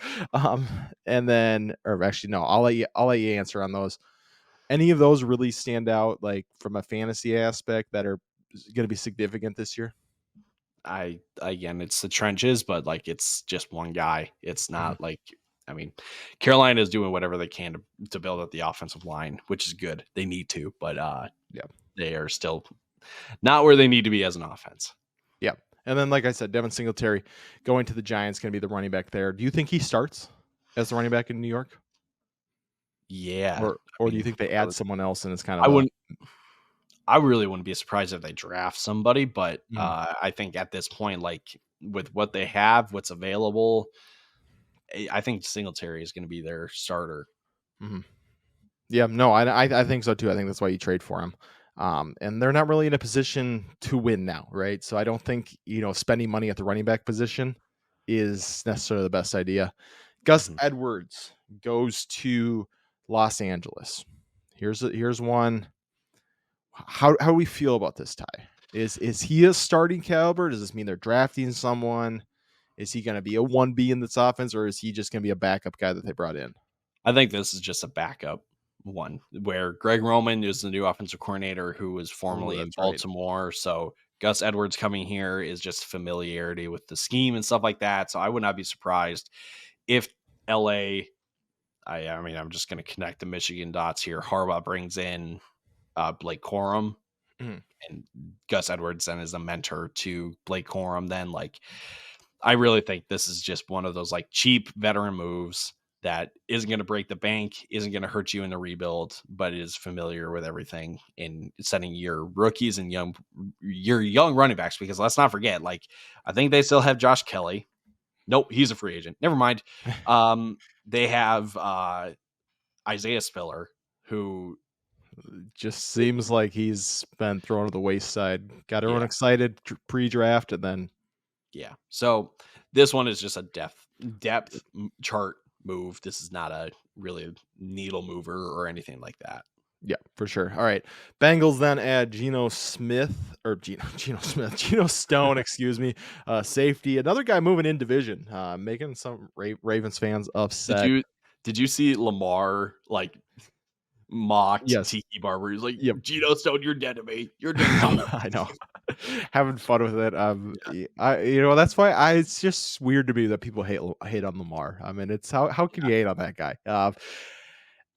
And then, or actually, no, I'll let you answer on those. Any of those really stand out, like from a fantasy aspect, that are going to be significant this year? Again, it's the trenches, but like, it's just one guy. It's not like, I mean, Carolina is doing whatever they can to build up the offensive line, which is good. They need to, but they are still not where they need to be as an offense. Yeah. And then, like I said, Devin Singletary going to the Giants, going to be the running back there. Do you think he starts as the running back in New York? Yeah. Or do you think they add someone else and it's kind of I really wouldn't be surprised if they draft somebody, but I think at this point, like with what they have, what's available, I think Singletary is going to be their starter. Yeah, no, I think so too. I think that's why you trade for him. And they're not really in a position to win now, right? So I don't think, spending money at the running back position is necessarily the best idea. Gus Edwards goes to Los Angeles. Here's one. how do we feel about this Ty? Is he a starting caliber? Does this mean they're drafting someone? Is he going to be a 1B in this offense, or is he just going to be a backup guy that they brought in? I think this is just a backup one where Greg Roman is the new offensive coordinator who was formerly in Baltimore. Right. So Gus Edwards coming here is just familiarity with the scheme and stuff like that. So I would not be surprised if LA, I mean, I'm just going to connect the Michigan dots here. Harbaugh brings in Blake Corum, and Gus Edwards then is a mentor to Blake Corum. Then, like, I really think this is just one of those like cheap veteran moves that isn't going to break the bank, isn't going to hurt you in the rebuild, but is familiar with everything in setting your rookies and your young running backs. Because let's not forget, like, I think they still have Josh Kelly. Nope, he's a free agent. Never mind. They have Isaiah Spiller, who just seems like he's been thrown to the wayside. Got everyone excited pre-draft, and then So this one is just a depth chart move. This is not a really needle mover or anything like that. Yeah, for sure. All right. Bengals then add Geno Stone, excuse me, safety. Another guy moving in division, making some Ravens fans upset. Did you see Lamar like mocked Tiki Barber? He's like, Geno Stone, you're dead to me. You're dead to me. I know. Having fun with it. That's why it's just weird to me that people hate on Lamar. I mean, it's how can you hate on that guy?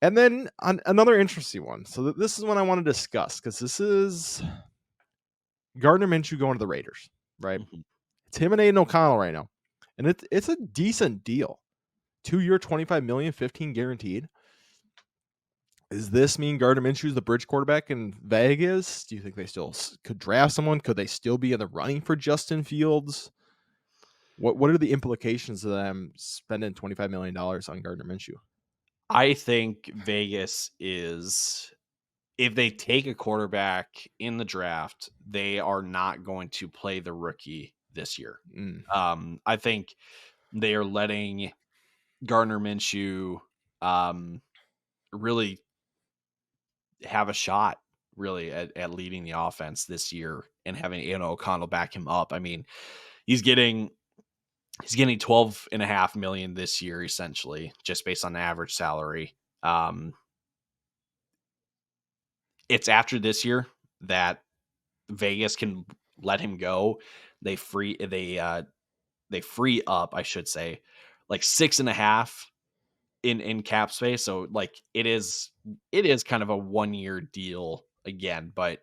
And then another interesting one. So this is one I want to discuss because this is Gardner Minshew going to the Raiders, right? Mm-hmm. It's him and Aiden O'Connell right now, and it's a decent deal. 2-year, $25 million, 15 guaranteed. Does this mean Gardner Minshew is the bridge quarterback in Vegas? Do you think they still could draft someone? Could they still be in the running for Justin Fields? What are the implications of them spending $25 million on Gardner Minshew? I think Vegas is, if they take a quarterback in the draft, they are not going to play the rookie this year. I think they are letting Gardner Minshew really have a shot really at leading the offense this year and having Aiden O'Connell back him up. I mean, he's getting $12.5 million this year, essentially, just based on the average salary. It's after this year that Vegas can let him go. They free up, I should say, like 6.5 in cap space. So like it is kind of a 1-year deal again, but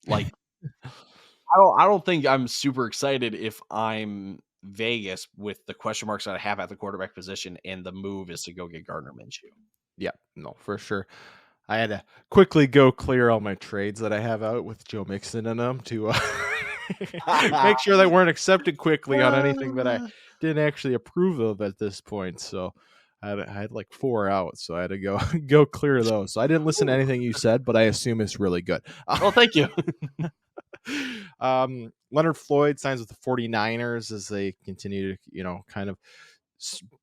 like I don't think I'm super excited if I'm Vegas with the question marks that I have at the quarterback position, and the move is to go get Gardner Minshew. Yeah, no, for sure. I had to quickly go clear all my trades that I have out with Joe Mixon in them to make sure they weren't accepted quickly on anything that I didn't actually approve of at this point. So I had like 4 out, so I had to go clear those. So I didn't listen to anything you said, but I assume it's really good. Well, thank you. Leonard Floyd signs with the 49ers as they continue to, kind of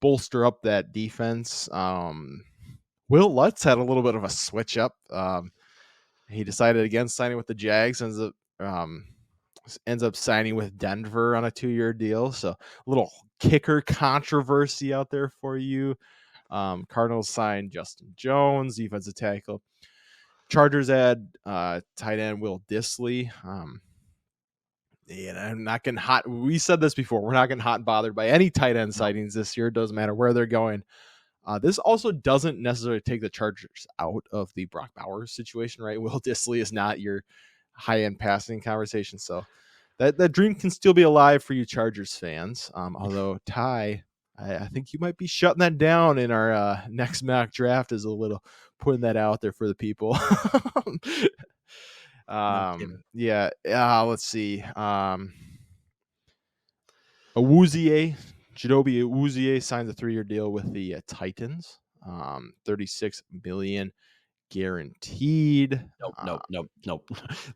bolster up that defense. Will Lutz had a little bit of a switch up. He decided against signing with the Jags, ends up signing with Denver on a 2-year deal. So a little kicker controversy out there for you. Cardinals signed Justin Jones, defensive tackle. Chargers add tight end Will Dissly. I'm not getting hot. We said this before. We're not getting hot and bothered by any tight end sightings this year. It doesn't matter where they're going. This also doesn't necessarily take the Chargers out of the Brock Bowers situation, right? Will Dissly is not your high-end passing conversation. So that dream can still be alive for you Chargers fans. Although, Ty, I think you might be shutting that down in our next mock draft as a little putting that out there for the people. Let's see. Jadobe Awuzie signs a 3-year deal with the Titans. $36 million guaranteed. Nope.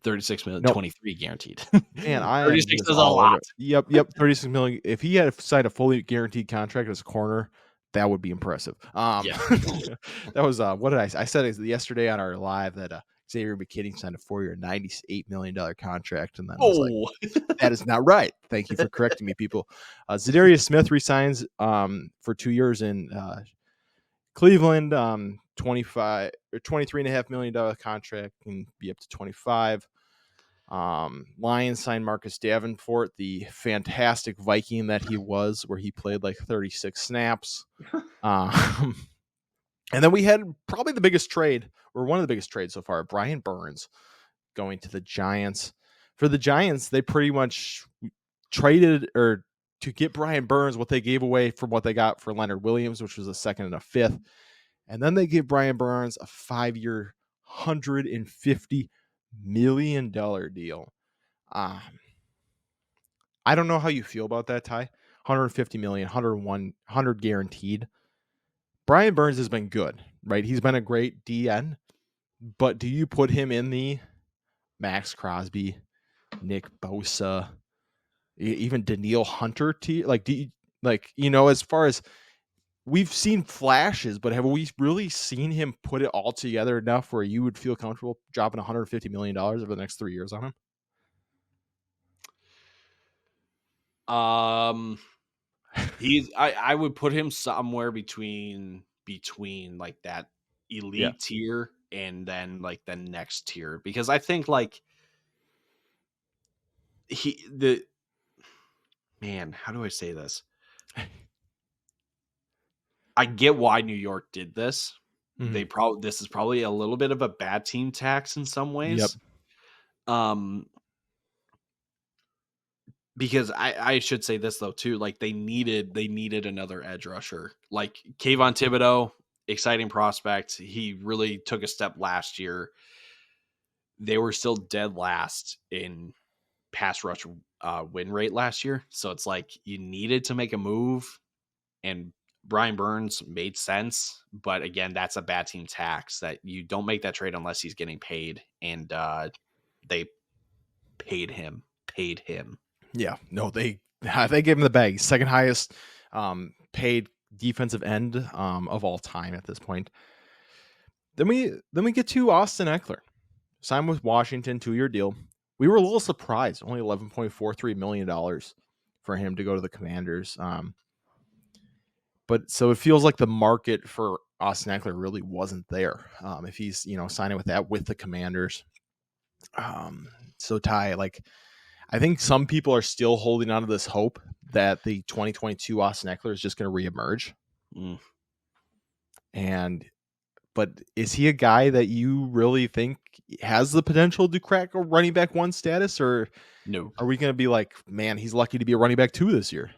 36 million, nope. 23 guaranteed. Man, 36 is a lot. Yep. 36 million. If he had signed a fully guaranteed contract as a corner, that would be impressive. Yeah. That was what did I said it yesterday on our live that Xavier McKinney signed a 4-year, $98 million contract, and then was like, that is not right. Thank you for correcting me, people. Zadarius Smith resigns for 2 years in Cleveland, $23.5 million contract, can be up to 25. Lions signed Marcus Davenport, the fantastic Viking that he was, where he played like 36 snaps. And then we had probably the biggest trade, or one of the biggest trades so far, Brian Burns going to the Giants. For the Giants, they pretty much traded, or to get Brian Burns, what they gave away from what they got for Leonard Williams, which was a second and a fifth. And then they give Brian Burns a 5-year, $150 million deal. I don't know how you feel about that, Ty. 150 million, 100 guaranteed. Brian Burns has been good, right? He's been a great DN, but do you put him in the Max Crosby, Nick Bosa, even Danielle Hunter tier? Like, do you, like, you know, as far as we've seen flashes, but have we really seen him put it all together enough where you would feel comfortable dropping $150 million over the next 3 years on him? I would put him somewhere between like that elite tier and then like the next tier, because I think like how do I say this? I get why New York did this. Mm-hmm. This is probably a little bit of a bad team tax in some ways. Yep. Because I should say this though too, like they needed another edge rusher. Like Kayvon Thibodeau, exciting prospect. He really took a step last year. They were still dead last in pass rush win rate last year. So it's like you needed to make a move, and Brian Burns made sense. But again, that's a bad team tax that you don't make that trade unless he's getting paid. And they paid him. Yeah, no, they gave him the bag. Second highest paid defensive end of all time at this point. Then we get to Austin Ekeler, signed with Washington, 2-year deal. We were a little surprised, only $11.43 million for him to go to the Commanders. But so it feels like the market for Austin Ekeler really wasn't there. If he's signing with the Commanders. So Ty, like, I think some people are still holding on to this hope that the 2022 Austin Ekeler is just going to reemerge. But is he a guy that you really think has the potential to crack a running back 1 status, or no? Are we going to be like, man, he's lucky to be a running back 2 this year?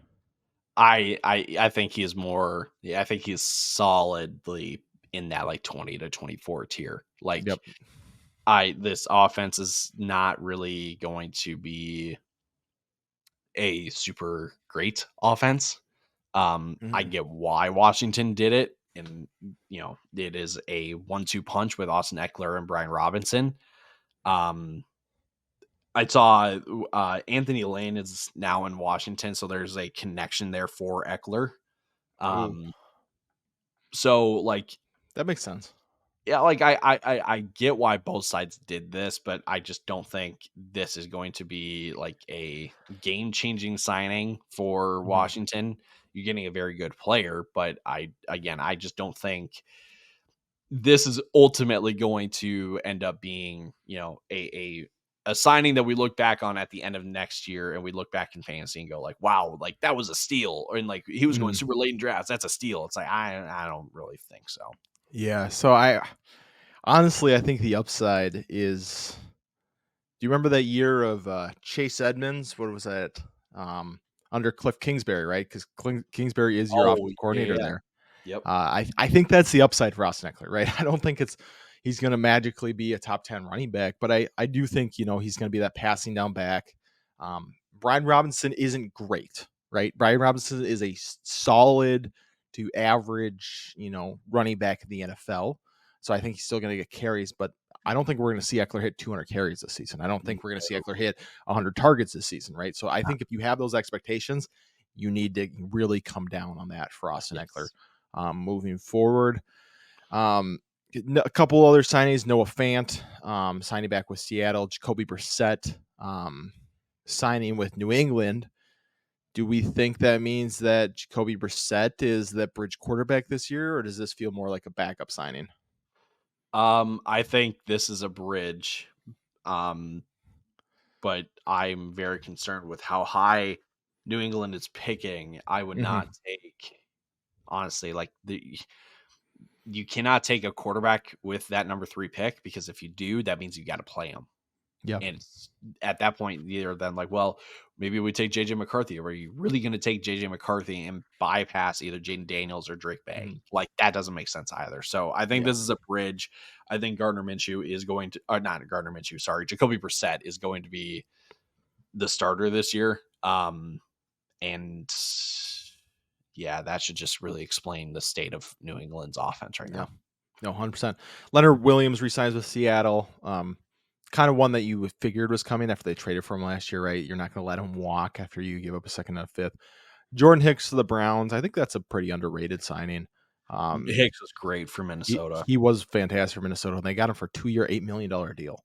I think he is more. Yeah, I think he's solidly in that like 20 to 24 tier. Like, yep. This offense is not really going to be a super great offense. I get why Washington did it, and it is a 1-2 punch with Austin Ekeler and Brian Robinson. I saw Anthony Lane is now in Washington, so there's a connection there for Ekeler. So like that makes sense. Yeah, like I get why both sides did this, but I just don't think this is going to be like a game-changing signing for Washington. You're getting a very good player, but I just don't think this is ultimately going to end up being, a signing that we look back on at the end of next year, and we look back in fantasy and go like, wow, like that was a steal, or like he was going super late in drafts. That's a steal. It's like, I don't really think so. Yeah. So I think the upside is, do you remember that year of Chase Edmonds? What was that? Under Cliff Kingsbury, right? Because Kingsbury is your offensive coordinator there. Yep. I think that's the upside for Austin Ekeler, right? I don't think he's going to magically be a top 10 running back, but I do think, he's going to be that passing down back. Brian Robinson isn't great, right? Brian Robinson is a solid to average, running back in the NFL. So I think he's still going to get carries, but I don't think we're going to see Ekeler hit 200 carries this season. I don't think we're going to see Ekeler hit 100 targets this season, right? So I think if you have those expectations, you need to really come down on that for Austin Ekeler. moving forward. A couple other signings: Noah Fant signing back with Seattle, Jacoby Brissett signing with New England. Do we think that means that Jacoby Brissett is that bridge quarterback this year, or does this feel more like a backup signing? I think this is a bridge, but I'm very concerned with how high New England is picking. I would not take, honestly, like you cannot take a quarterback with that number 3 pick, because if you do, that means you got to play him. Yeah. And it's, at that point, either then like, well, maybe we take JJ McCarthy, or are you really going to take JJ McCarthy and bypass either Jaden Daniels or Drake Bay? Like, that doesn't make sense either. So I think this is a bridge. I think Gardner Minshew is going to, or not Gardner Minshew, sorry, Jacoby Brissett is going to be the starter this year. And yeah, that should just really explain the state of New England's offense right now. No, 100%. Leonard Williams resigns with Seattle. Kind of one that you figured was coming after they traded for him last year, right? You're not going to let him walk after you give up a second and a fifth. Jordan Hicks to the Browns. I think that's a pretty underrated signing. Hicks was great for Minnesota. He was fantastic for Minnesota. They got him for a 2-year, $8 million deal.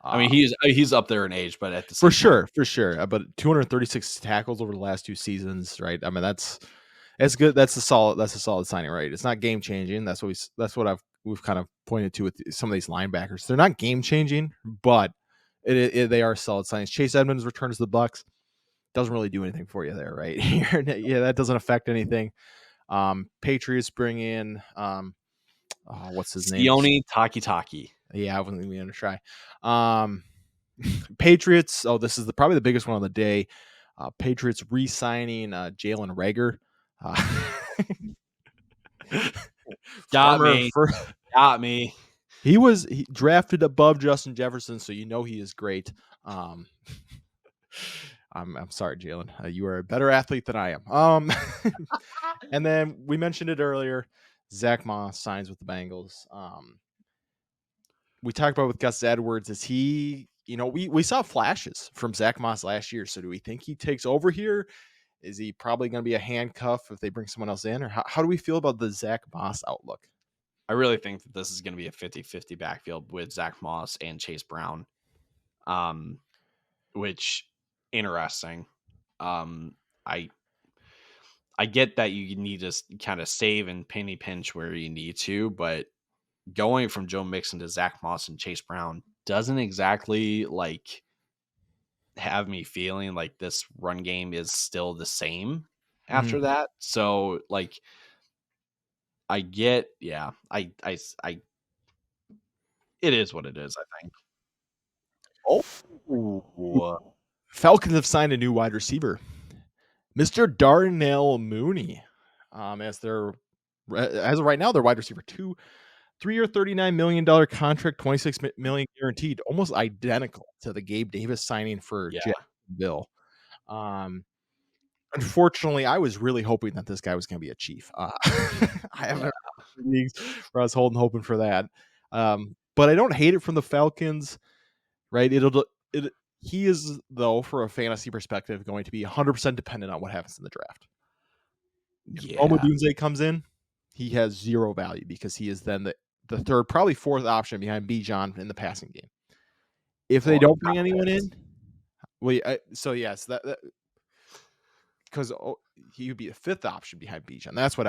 I mean, he's up there in age, but at the same time, for sure. But 236 tackles over the last 2 seasons, right? I mean, that's good. That's a solid signing, right? It's not game changing. That's what we've kind of pointed to with some of these linebackers. They're not game changing, but they are solid signings. Chase Edmonds returns to the Bucs. Doesn't really do anything for you there, right? Yeah, that doesn't affect anything. Patriots bring in what's his name? Sione Takitaki. Yeah, I wasn't even going to try. Patriots. Oh, this is probably the biggest one of the day. Patriots re-signing Jalen Reagor. Got me. He drafted above Justin Jefferson, so you know he is great. I'm sorry, Jalen. You are a better athlete than I am. And then we mentioned it earlier. Zach Moss signs with the Bengals. We talked about with Gus Edwards. Is he? We saw flashes from Zach Moss last year. So do we think he takes over here? Is he probably going to be a handcuff if they bring someone else in? Or how do we feel about the Zach Moss outlook? I really think that this is going to be a 50-50 backfield with Zach Moss and Chase Brown. Which, interesting. I get that you need to kind of save and penny pinch where you need to, but going from Joe Mixon to Zach Moss and Chase Brown doesn't exactly have me feeling like this run game is still the same after that. So I get, I it is what it is, I think. Oh, Falcons have signed a new wide receiver, Mr. Darnell Mooney, as of right now, their wide receiver 2, 3-year, $39 million contract, $26 million guaranteed, almost identical to the Gabe Davis signing for Jacksonville. Unfortunately, I was really hoping that this guy was going to be a Chief. I haven't leagues where I was hoping for that. But I don't hate it from the Falcons, right? He is, though, for a fantasy perspective, going to be 100% dependent on what happens in the draft. If Odunze comes in, he has zero value because he is then the third, probably fourth option behind Bijan in the passing game. If they don't bring anyone in, because he would be the fifth option behind Bijan. That's where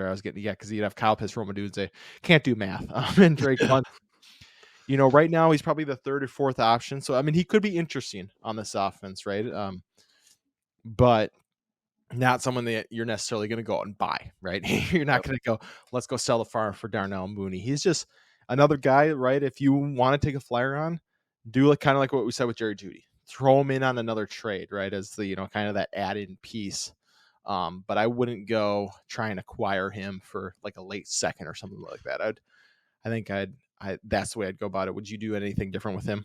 I was getting. Yeah, because you'd have Kyle Pitts, Rome Odunze. Can't do math. And Drake London. Right now he's probably the third or fourth option. So I mean, he could be interesting on this offense, right? But not someone that you're necessarily going to go out and buy, right? You're not going to go, let's go sell the farm for Darnell Mooney. He's just another guy, right? If you want to take a flyer on, do kind of like what we said with Jerry Jeudy. Throw him in on another trade, right? As the, kind of that added piece. But I wouldn't go try and acquire him for like a late second or something like that. That's the way I'd go about it. Would you do anything different with him?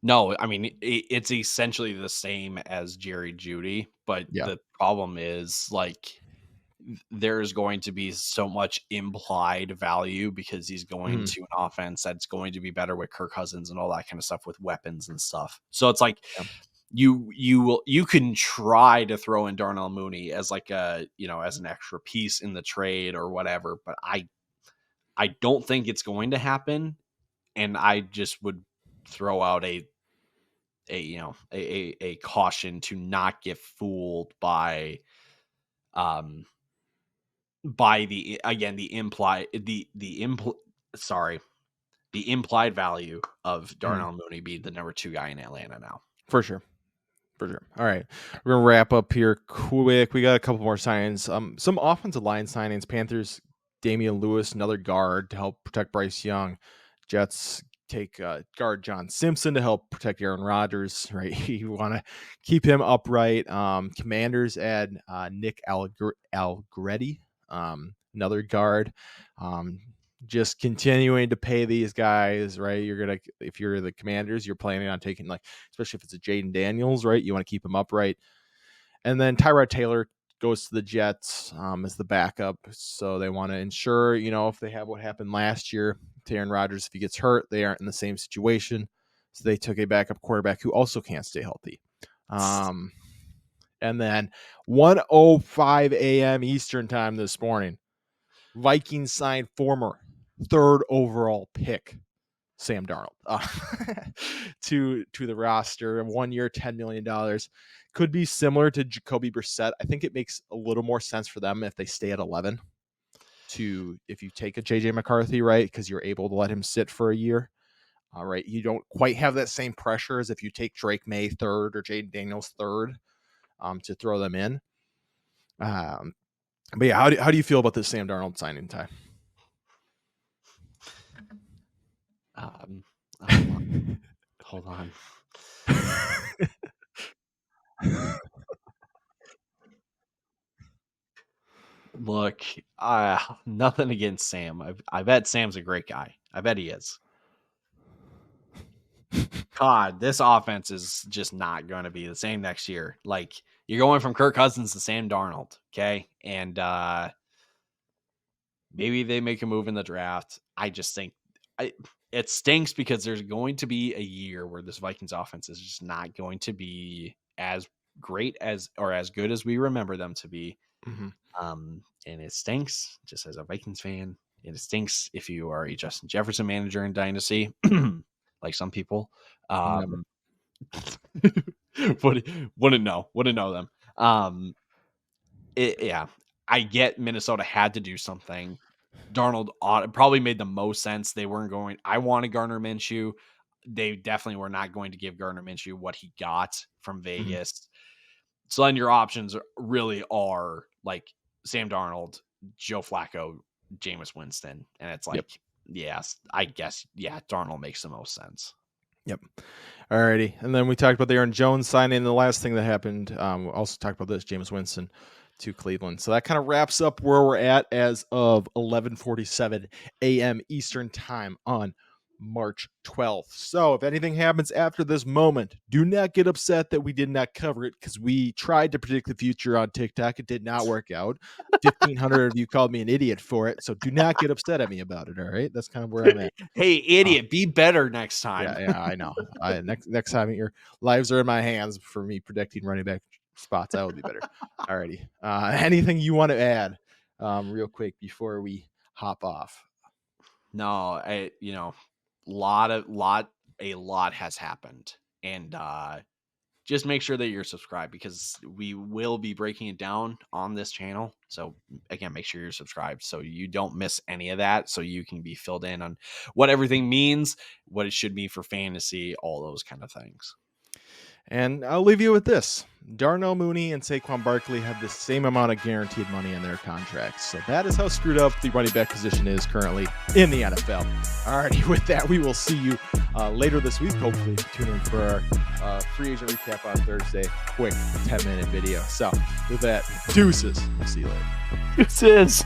No, I mean, it's essentially the same as Jerry Jeudy, but the problem is there's going to be so much implied value because he's going to an offense that's going to be better with Kirk Cousins and all that kind of stuff with weapons and stuff. So it's you can try to throw in Darnell Mooney as like a, as an extra piece in the trade or whatever, but I don't think it's going to happen. And I just would throw out a caution to not get fooled by the implied value of Darnell Mooney being the number 2 guy in Atlanta now. For sure. All right. We're going to wrap up here quick. We got a couple more signings. Some offensive line signings. Panthers, Damian Lewis, another guard to help protect Bryce Young. Jets take guard John Simpson to help protect Aaron Rodgers, right? You want to keep him upright. Commanders add Nick Allegretti, another guard. Just continuing to pay these guys, right? If you're the Commanders, you're planning on taking, like, especially if it's a Jaden Daniels, right? You want to keep him upright. And then Tyrod Taylor goes to the Jets as the backup. So they want to ensure, if they have what happened last year to Aaron Rodgers, if he gets hurt, they aren't in the same situation. So they took a backup quarterback who also can't stay healthy. And then 1:05 a.m. Eastern time this morning, Vikings signed former 3rd overall pick Sam Darnold to the roster. 1 year, $10 million. Could be similar to Jacoby Brissett. I think it makes a little more sense for them if they stay at 11 if you take a JJ McCarthy, right? Because you're able to let him sit for a year. All right. You don't quite have that same pressure as if you take Drake May 3rd or Jaden Daniels 3rd to throw them in. But yeah, how do you feel about this Sam Darnold signing, Ty? Hold on. Look, nothing against Sam. I bet Sam's a great guy. I bet he is. God, this offense is just not going to be the same next year. Like, you're going from Kirk Cousins to Sam Darnold, okay? And maybe they make a move in the draft. I just think it stinks because there's going to be a year where this Vikings offense is just not going to be as great as good as we remember them to be. Mm-hmm. And it stinks just as a Vikings fan. And it stinks if you are a Justin Jefferson manager in Dynasty, like some people. Wouldn't know them. I get Minnesota had to do something. Darnold probably made the most sense. They weren't going. I wanted Gardner Minshew. They definitely were not going to give Gardner Minshew what he got from Vegas. Mm-hmm. So then your options really are like Sam Darnold, Joe Flacco, Jameis Winston, and it's like, yes, I guess, Darnold makes the most sense. Yep. Alrighty. And then we talked about the Aaron Jones signing. The last thing that happened, we also talked about this, Jameis Winston to Cleveland. So that kind of wraps up where we're at as of 11:47 a.m. Eastern time on March 12th. So if anything happens after this moment, do not get upset that we did not cover it, because we tried to predict the future on TikTok. It did not work out. 1,500 of you called me an idiot for it. So do not get upset at me about it. All right. That's kind of where I'm at. Hey, idiot, be better next time. Yeah, I know. Next time your lives are in my hands for me predicting running back spots, I will be better. All righty. Anything you want to add real quick before we hop off? No, a lot has happened, and just make sure that you're subscribed, because we will be breaking it down on this channel. So again, make sure you're subscribed so you don't miss any of that, so you can be filled in on what everything means, what it should mean for fantasy, all those kind of things. And I'll leave you with this. Darnell Mooney and Saquon Barkley have the same amount of guaranteed money in their contracts. So that is how screwed up the running back position is currently in the NFL. Alrighty, with that, we will see you later this week. Hopefully tune in for our free agent recap on Thursday. Quick 10-minute video. So with that, deuces. We'll see you later. Deuces.